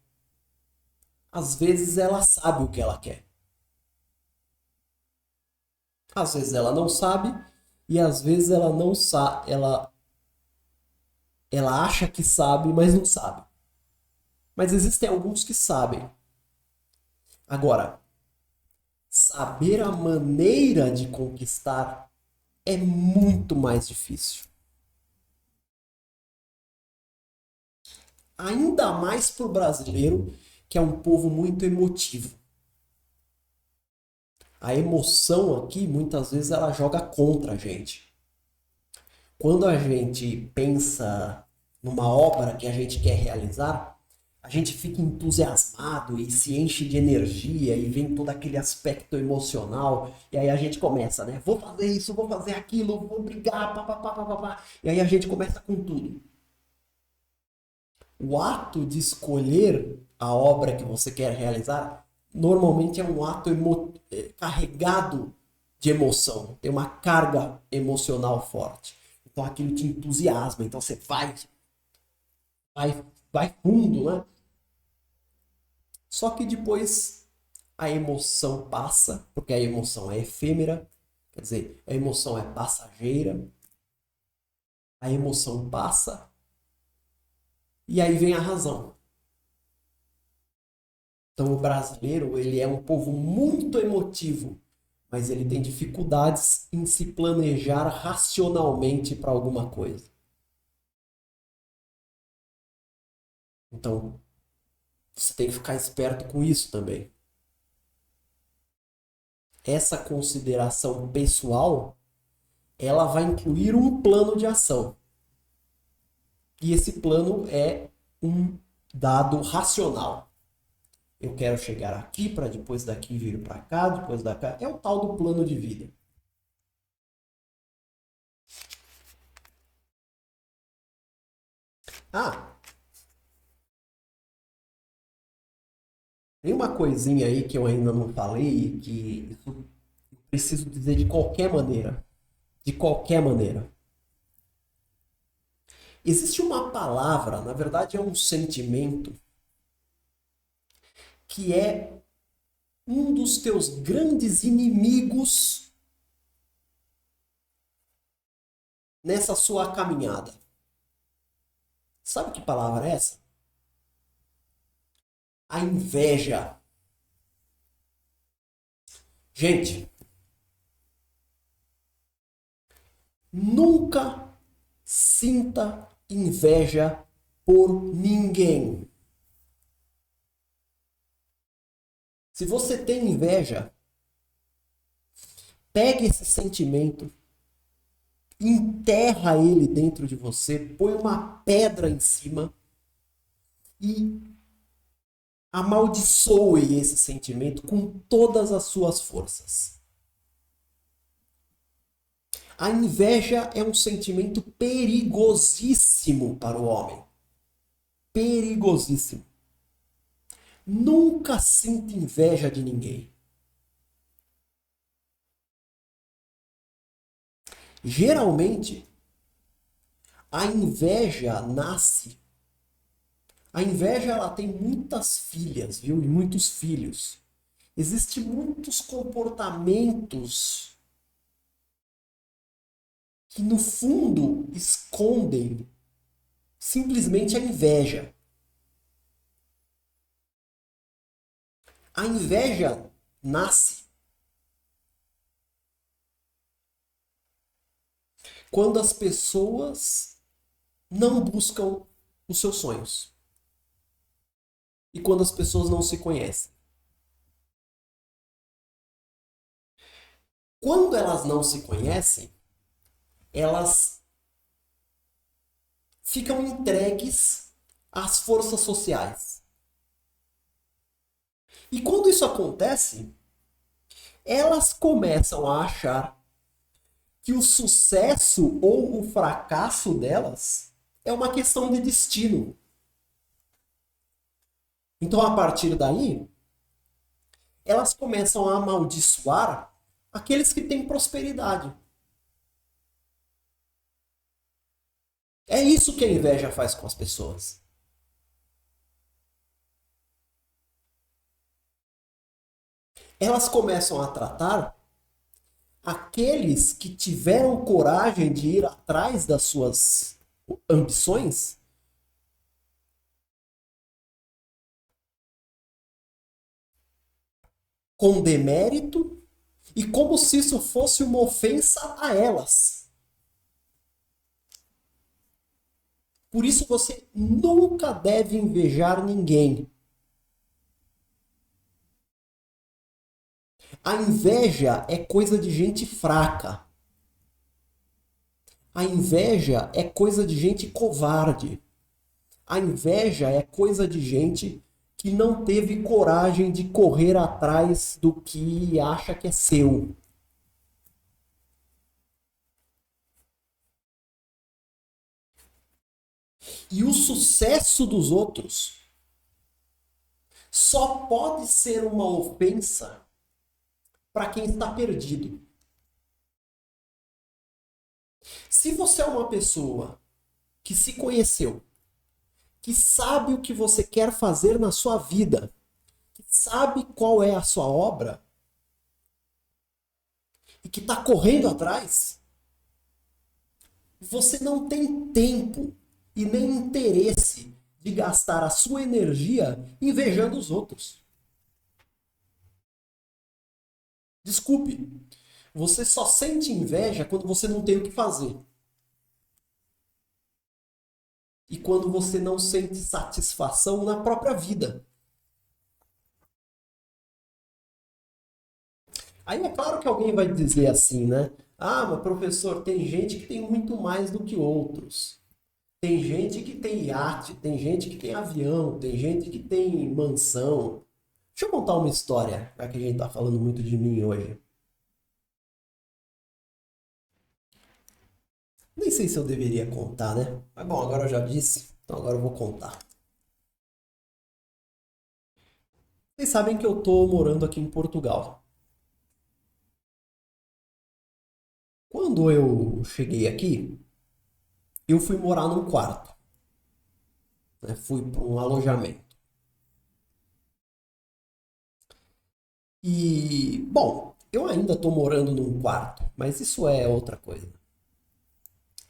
às vezes ela sabe o que ela quer. Às vezes ela não sabe e às vezes ela não sabe, ela acha que sabe, mas não sabe. Mas existem alguns que sabem. Agora, saber a maneira de conquistar é muito mais difícil. Ainda mais para o brasileiro, que é um povo muito emotivo. A emoção aqui, muitas vezes, ela joga contra a gente. Quando a gente pensa numa obra que a gente quer realizar, a gente fica entusiasmado e se enche de energia e vem todo aquele aspecto emocional. E aí a gente começa, né? Vou fazer isso, vou fazer aquilo, vou brigar, papapá, papapá. E aí a gente começa com tudo. O ato de escolher a obra que você quer realizar normalmente é um ato carregado de emoção, tem uma carga emocional forte. Então aquilo te entusiasma, então você vai, vai fundo, né? Só que depois a emoção passa, porque a emoção é efêmera, quer dizer, a emoção é passageira, a emoção passa e aí vem a razão. Então o brasileiro, ele é um povo muito emotivo, mas ele tem dificuldades em se planejar racionalmente para alguma coisa. Então, você tem que ficar esperto com isso também. Essa consideração pessoal, ela vai incluir um plano de ação. E esse plano é um dado racional. Eu quero chegar aqui para depois daqui vir para cá, depois da cá. É o tal do plano de vida. Ah, tem uma coisinha aí que eu ainda não falei que isso eu preciso dizer de qualquer maneira. De qualquer maneira. Existe uma palavra, na verdade é um sentimento, que é um dos teus grandes inimigos nessa sua caminhada. Sabe que palavra é essa? A inveja. Gente, nunca sinta inveja por ninguém. Se você tem inveja, pegue esse sentimento, enterra ele dentro de você, põe uma pedra em cima e amaldiçoe esse sentimento com todas as suas forças. A inveja é um sentimento perigosíssimo para o homem. Perigosíssimo. Nunca sinta inveja de ninguém. Geralmente, a inveja nasce. A inveja ela tem muitas filhas, viu? E muitos filhos. Existem muitos comportamentos que no fundo escondem simplesmente a inveja. A inveja nasce quando as pessoas não buscam os seus sonhos. E quando as pessoas não se conhecem. Quando elas não se conhecem, elas ficam entregues às forças sociais. E quando isso acontece, elas começam a achar que o sucesso ou o fracasso delas é uma questão de destino. Então, a partir daí, elas começam a amaldiçoar aqueles que têm prosperidade. É isso que a inveja faz com as pessoas. Elas começam a tratar aqueles que tiveram coragem de ir atrás das suas ambições com demérito e como se isso fosse uma ofensa a elas. Por isso você nunca deve invejar ninguém. A inveja é coisa de gente fraca. A inveja é coisa de gente covarde. A inveja é coisa de gente que não teve coragem de correr atrás do que acha que é seu. E o sucesso dos outros só pode ser uma ofensa para quem está perdido. Se você é uma pessoa que se conheceu, que sabe o que você quer fazer na sua vida, que sabe qual é a sua obra e que está correndo atrás, você não tem tempo e nem interesse de gastar a sua energia invejando os outros. Desculpe, você só sente inveja quando você não tem o que fazer. E quando você não sente satisfação na própria vida. Aí é claro que alguém vai dizer assim, né? Ah, mas professor, tem gente que tem muito mais do que outros. Tem gente que tem iate, tem gente que tem avião, tem gente que tem mansão. Deixa eu contar uma história, já que a gente tá falando muito de mim hoje. Nem sei se eu deveria contar, né? Mas bom, agora eu já disse, então agora eu vou contar. Vocês sabem que eu tô morando aqui em Portugal. Quando eu cheguei aqui, eu fui morar num quarto, né? Fui para um alojamento. E, bom, eu ainda estou morando num quarto, mas isso é outra coisa.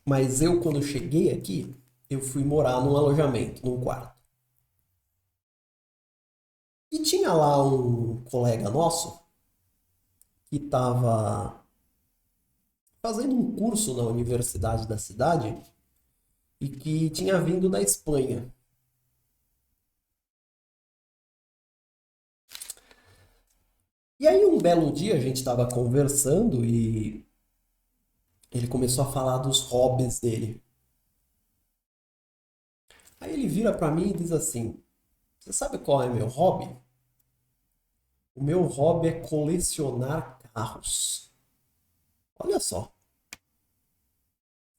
Mas eu, quando cheguei aqui, eu fui morar num alojamento, num quarto. E tinha lá um colega nosso que estava fazendo um curso na universidade da cidade e que tinha vindo da Espanha. E aí um belo dia a gente estava conversando e ele começou a falar dos hobbies dele. Aí ele vira para mim e diz assim: Você sabe qual é meu hobby? O meu hobby é colecionar carros. Olha só,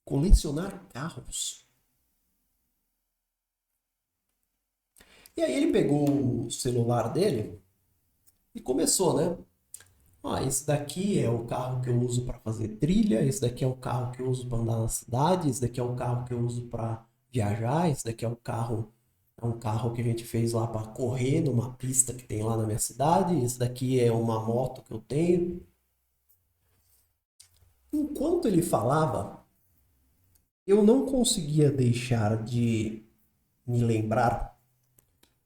colecionar carros. E aí ele pegou o celular dele e começou, né? Ah, esse daqui é o carro que eu uso para fazer trilha, esse daqui é o carro que eu uso para andar na cidade, esse daqui é o carro que eu uso para viajar, esse daqui é um carro que a gente fez lá para correr numa pista que tem lá na minha cidade, esse daqui é uma moto que eu tenho. Enquanto ele falava, eu não conseguia deixar de me lembrar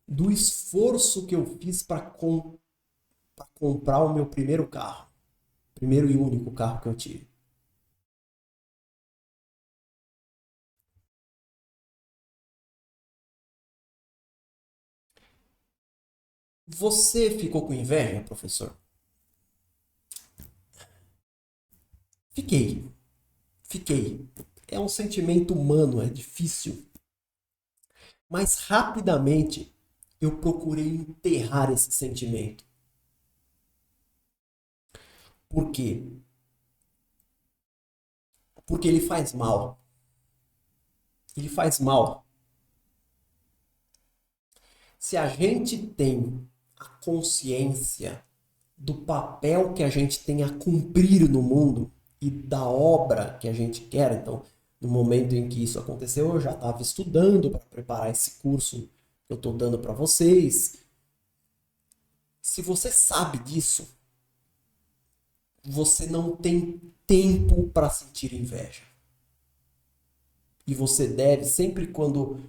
do esforço que eu fiz para comprar o meu primeiro carro, primeiro e único carro que eu tive. Você ficou com inveja, professor? Fiquei, fiquei. É um sentimento humano, é difícil. Mas rapidamente eu procurei enterrar esse sentimento. Por quê? Porque ele faz mal. Ele faz mal. Se a gente tem a consciência do papel que a gente tem a cumprir no mundo e da obra que a gente quer, então, no momento em que isso aconteceu, eu já estava estudando para preparar esse curso que eu estou dando para vocês. Se você sabe disso, você não tem tempo para sentir inveja. E você deve, sempre quando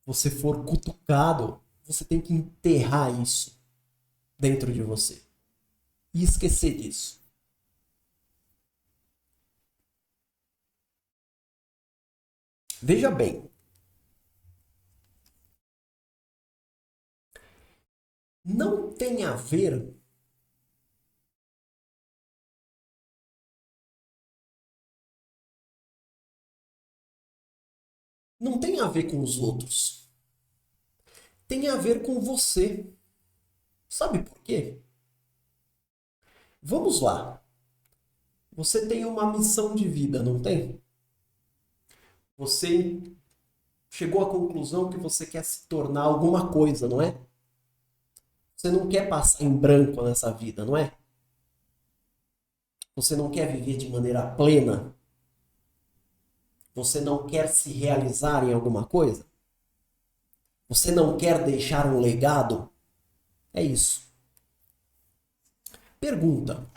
você for cutucado, você tem que enterrar isso dentro de você e esquecer disso. Veja bem, não tem a ver, não tem a ver com os outros. Tem a ver com você. Sabe por quê? Vamos lá. Você tem uma missão de vida, não tem? Você chegou à conclusão que você quer se tornar alguma coisa, não é? Você não quer passar em branco nessa vida, não é? Você não quer viver de maneira plena? Você não quer se realizar em alguma coisa? Você não quer deixar um legado? É isso. Pergunta: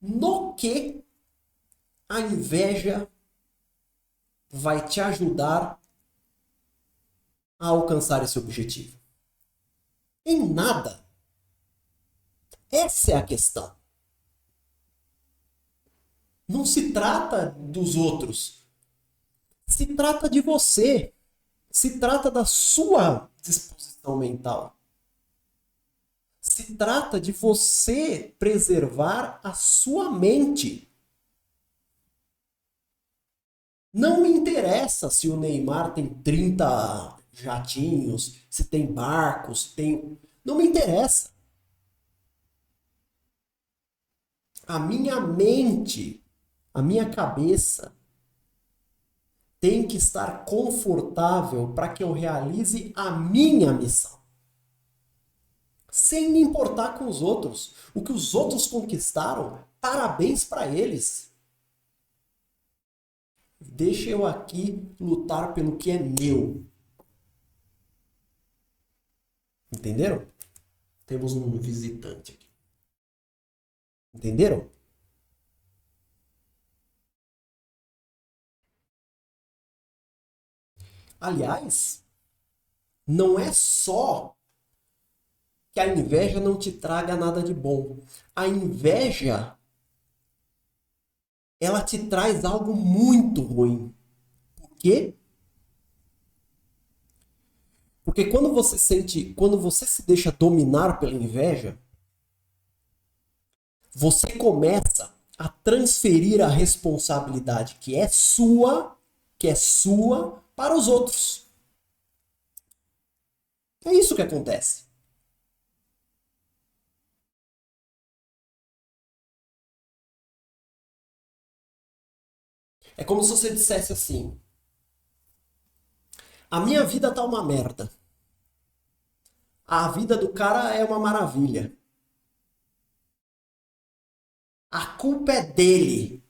no que a inveja vai te ajudar a alcançar esse objetivo? Em nada. Essa é a questão. Não se trata dos outros. Se trata de você. Se trata da sua disposição mental. Se trata de você preservar a sua mente. Não me interessa se o Neymar tem 30 jatinhos, se tem barcos, se tem. Não me interessa. A minha mente, a minha cabeça tem que estar confortável para que eu realize a minha missão. Sem me importar com os outros. O que os outros conquistaram, parabéns para eles. Deixa eu aqui lutar pelo que é meu. Entenderam? Temos um visitante aqui. Entenderam? Aliás, não é só que a inveja não te traga nada de bom. A inveja, ela te traz algo muito ruim. Por quê? Porque quando você se deixa dominar pela inveja, você começa a transferir a responsabilidade que é sua, para os outros. É isso que acontece. É como se você dissesse assim: a minha vida tá uma merda. A vida do cara é uma maravilha. A culpa é dele.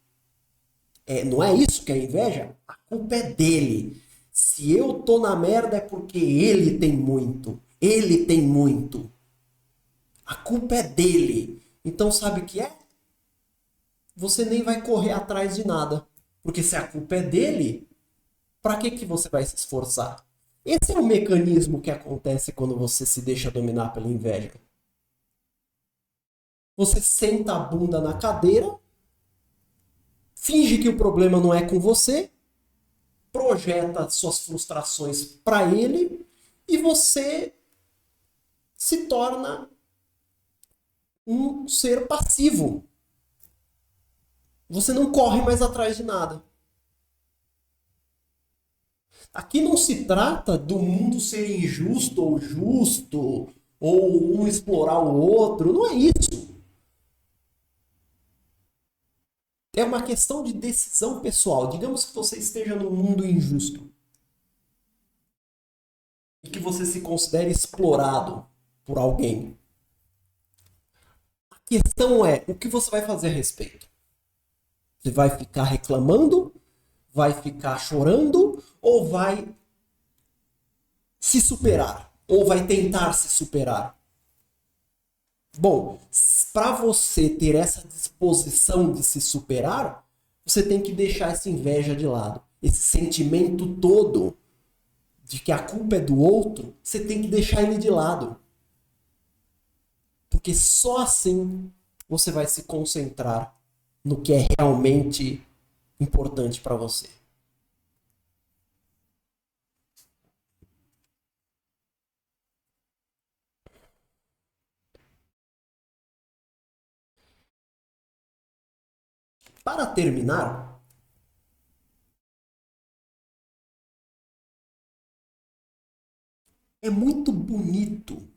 Não é isso que é inveja? A culpa é dele. Se eu tô na merda é porque ele tem muito. Ele tem muito. A culpa é dele. Então sabe o que é? Você nem vai correr atrás de nada. Porque se a culpa é dele, para que você vai se esforçar? Esse é o mecanismo que acontece quando você se deixa dominar pela inveja. Você senta a bunda na cadeira, finge que o problema não é com você, projeta suas frustrações para ele e você se torna um ser passivo. Você não corre mais atrás de nada. Aqui não se trata do mundo ser injusto ou justo, ou um explorar o outro. Não é isso. É uma questão de decisão pessoal. Digamos que você esteja num mundo injusto e que você se considere explorado por alguém. A questão é, o que você vai fazer a respeito? Você vai ficar reclamando? Vai ficar chorando? Ou vai se superar? Ou vai tentar se superar? Bom, para você ter essa disposição de se superar, você tem que deixar essa inveja de lado. Esse sentimento todo de que a culpa é do outro, você tem que deixar ele de lado. Porque só assim você vai se concentrar no que é realmente importante para você. Para terminar, é muito bonito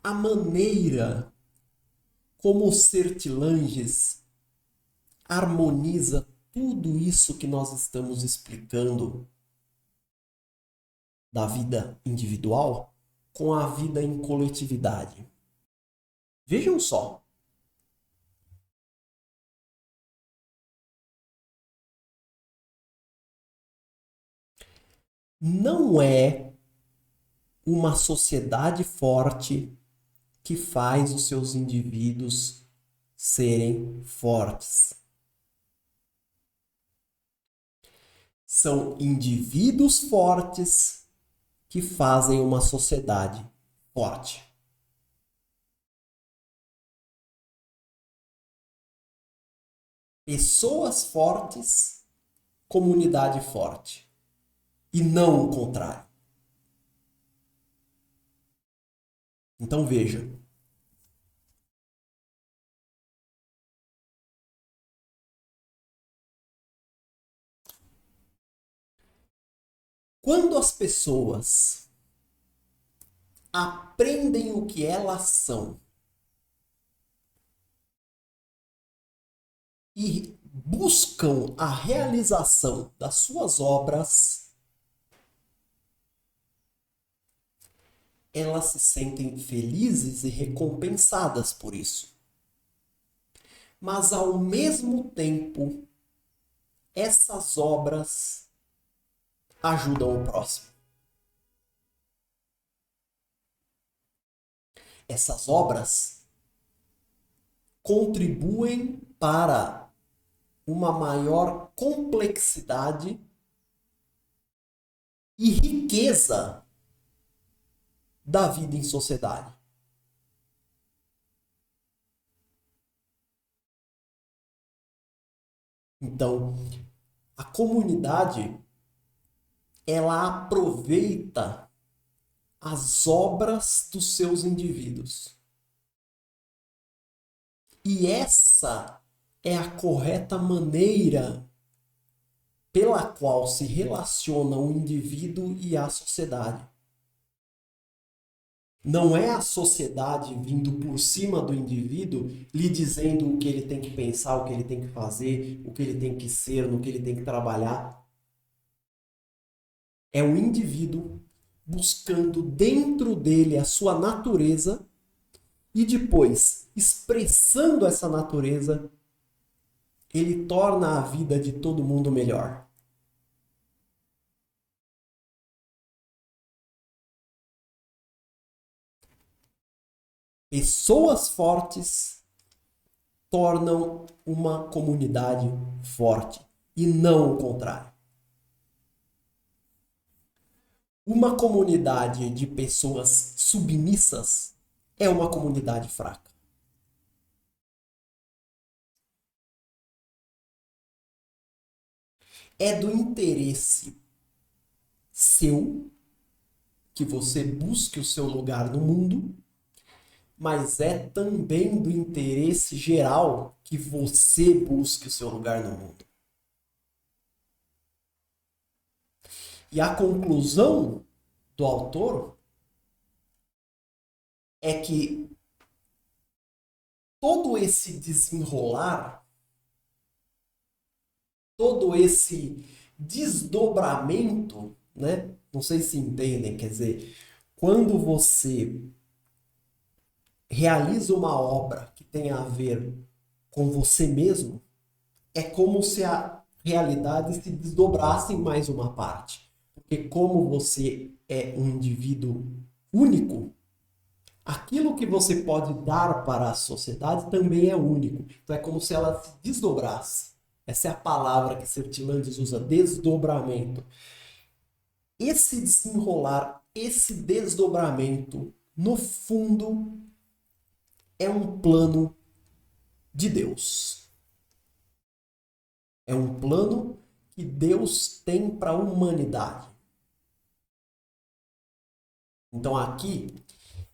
a maneira como o Sertilanges harmoniza tudo isso que nós estamos explicando da vida individual com a vida em coletividade. Vejam só, não é uma sociedade forte que faz os seus indivíduos serem fortes. São indivíduos fortes que fazem uma sociedade forte. Pessoas fortes, comunidade forte. E não o contrário. Então veja, quando as pessoas aprendem o que elas são e buscam a realização das suas obras, elas se sentem felizes e recompensadas por isso. Mas ao mesmo tempo, essas obras ajudam o próximo. Essas obras contribuem para uma maior complexidade e riqueza da vida em sociedade. Então, a comunidade ela aproveita as obras dos seus indivíduos. E essa é a correta maneira pela qual se relaciona o indivíduo e a sociedade. Não é a sociedade vindo por cima do indivíduo, lhe dizendo o que ele tem que pensar, o que ele tem que fazer, o que ele tem que ser, no que ele tem que trabalhar. É o indivíduo buscando dentro dele a sua natureza e depois, expressando essa natureza, ele torna a vida de todo mundo melhor. Pessoas fortes tornam uma comunidade forte e não o contrário. Uma comunidade de pessoas submissas é uma comunidade fraca. É do interesse seu que você busque o seu lugar no mundo, mas é também do interesse geral que você busque o seu lugar no mundo. E a conclusão do autor é que todo esse desenrolar, todo esse desdobramento, né? Não sei se entendem, quer dizer, quando você realiza uma obra que tem a ver com você mesmo, é como se a realidade se desdobrasse em mais uma parte. Porque como você é um indivíduo único, aquilo que você pode dar para a sociedade também é único. Então é como se ela se desdobrasse. Essa é a palavra que Sertilandes usa, desdobramento. Esse desenrolar, esse desdobramento, no fundo, é um plano de Deus. É um plano que Deus tem para a humanidade. Então aqui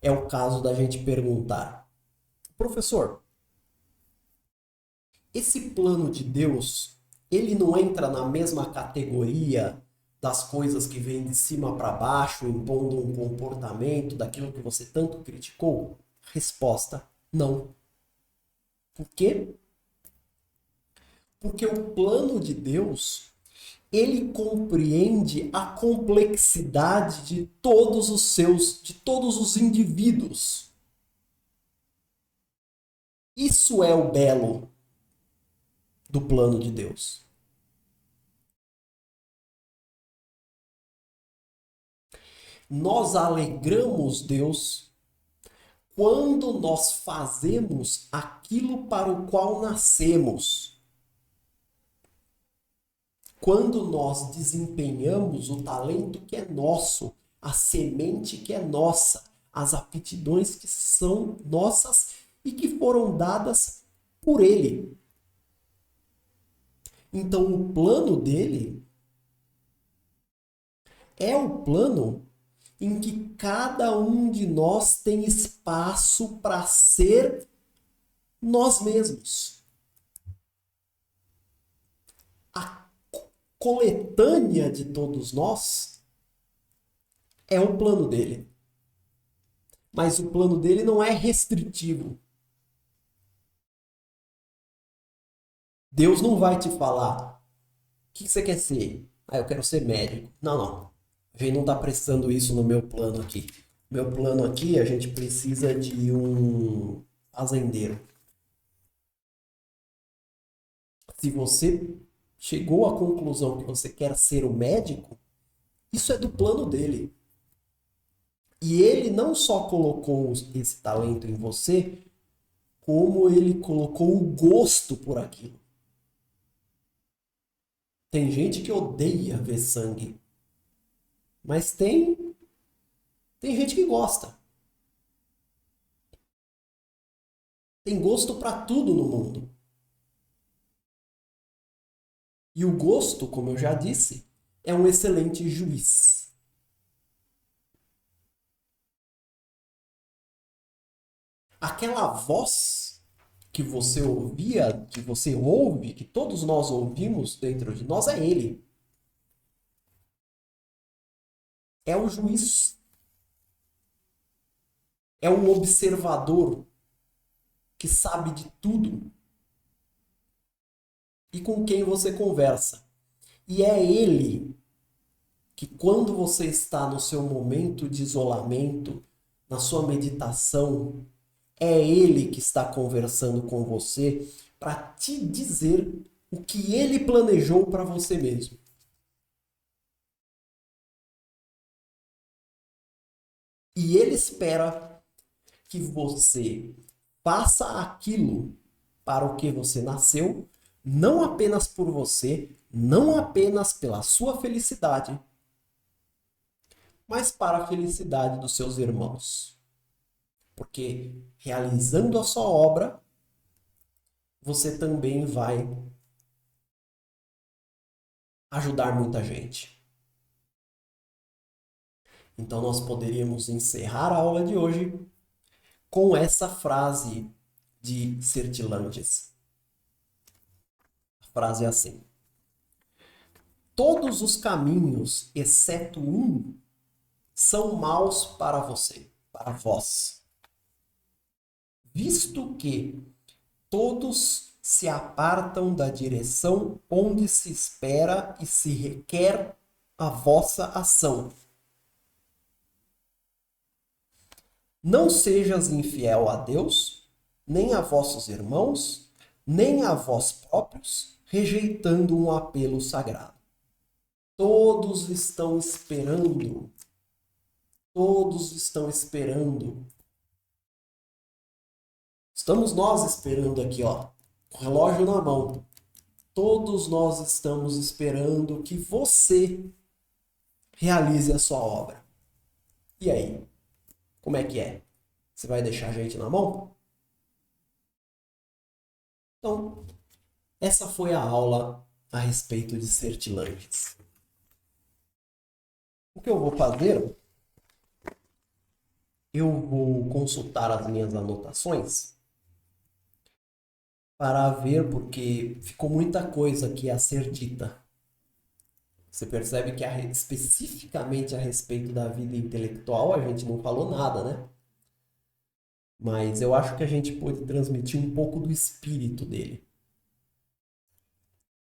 é o caso da gente perguntar: professor, esse plano de Deus, ele não entra na mesma categoria das coisas que vêm de cima para baixo, impondo um comportamento daquilo que você tanto criticou? Resposta: não. Por quê? Porque o plano de Deus, ele compreende a complexidade de todos os indivíduos. Isso é o belo do plano de Deus. Nós alegramos Deus quando nós fazemos aquilo para o qual nascemos. Quando nós desempenhamos o talento que é nosso, a semente que é nossa, as aptidões que são nossas e que foram dadas por Ele. Então, o plano dele é o plano em que cada um de nós tem espaço para ser nós mesmos. A coletânea de todos nós é o plano dele. Mas o plano dele não é restritivo. Deus não vai te falar: o que você quer ser? Ah, eu quero ser médico. Não, não. A gente não está precisando isso no meu plano aqui. Meu plano aqui, a gente precisa de um fazendeiro. Se você chegou à conclusão que você quer ser o médico, isso é do plano dele. E ele não só colocou esse talento em você, como ele colocou o gosto por aquilo. Tem gente que odeia ver sangue, mas tem gente que gosta. Tem gosto para tudo no mundo. E o gosto, como eu já disse, é um excelente juiz. aquela voz que você ouvia, que você ouve, que todos nós ouvimos dentro de nós, é ele. É o juiz. É o observador que sabe de tudo e com quem você conversa. E é ele que, quando você está no seu momento de isolamento, na sua meditação, é ele que está conversando com você para te dizer o que ele planejou para você mesmo. E ele espera que você faça aquilo para o que você nasceu, não apenas por você, não apenas pela sua felicidade, mas para a felicidade dos seus irmãos. Porque realizando a sua obra, você também vai ajudar muita gente. Então nós poderíamos encerrar a aula de hoje com essa frase de Sertilanges. A frase é assim: todos os caminhos, exceto um, são maus para você, para vós. Visto que todos se apartam da direção onde se espera e se requer a vossa ação. Não sejas infiel a Deus, nem a vossos irmãos, nem a vós próprios, rejeitando um apelo sagrado. Todos estão esperando. Todos estão esperando. Estamos nós esperando aqui, ó, com o relógio na mão. Todos nós estamos esperando que você realize a sua obra. E aí? Como é que é? Você vai deixar a gente na mão? Então, essa foi a aula a respeito de Sertilanges. O que eu vou fazer? Eu vou consultar as minhas anotações para ver, porque ficou muita coisa aqui a ser dita. Você percebe que especificamente a respeito da vida intelectual a gente não falou nada, né? Mas eu acho que a gente pôde transmitir um pouco do espírito dele.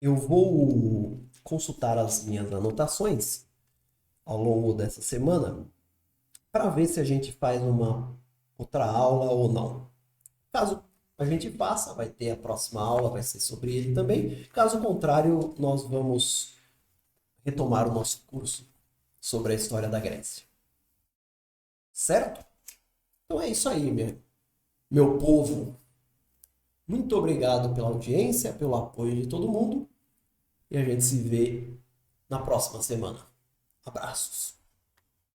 Eu vou consultar as minhas anotações ao longo dessa semana para ver se a gente faz uma outra aula ou não. Caso a gente faça, vai ter a próxima aula, vai ser sobre ele também. Caso contrário, nós vamos retomar o nosso curso sobre a história da Grécia. Certo? Então é isso aí, meu povo. Muito obrigado pela audiência, pelo apoio de todo mundo. E a gente se vê na próxima semana. Abraços.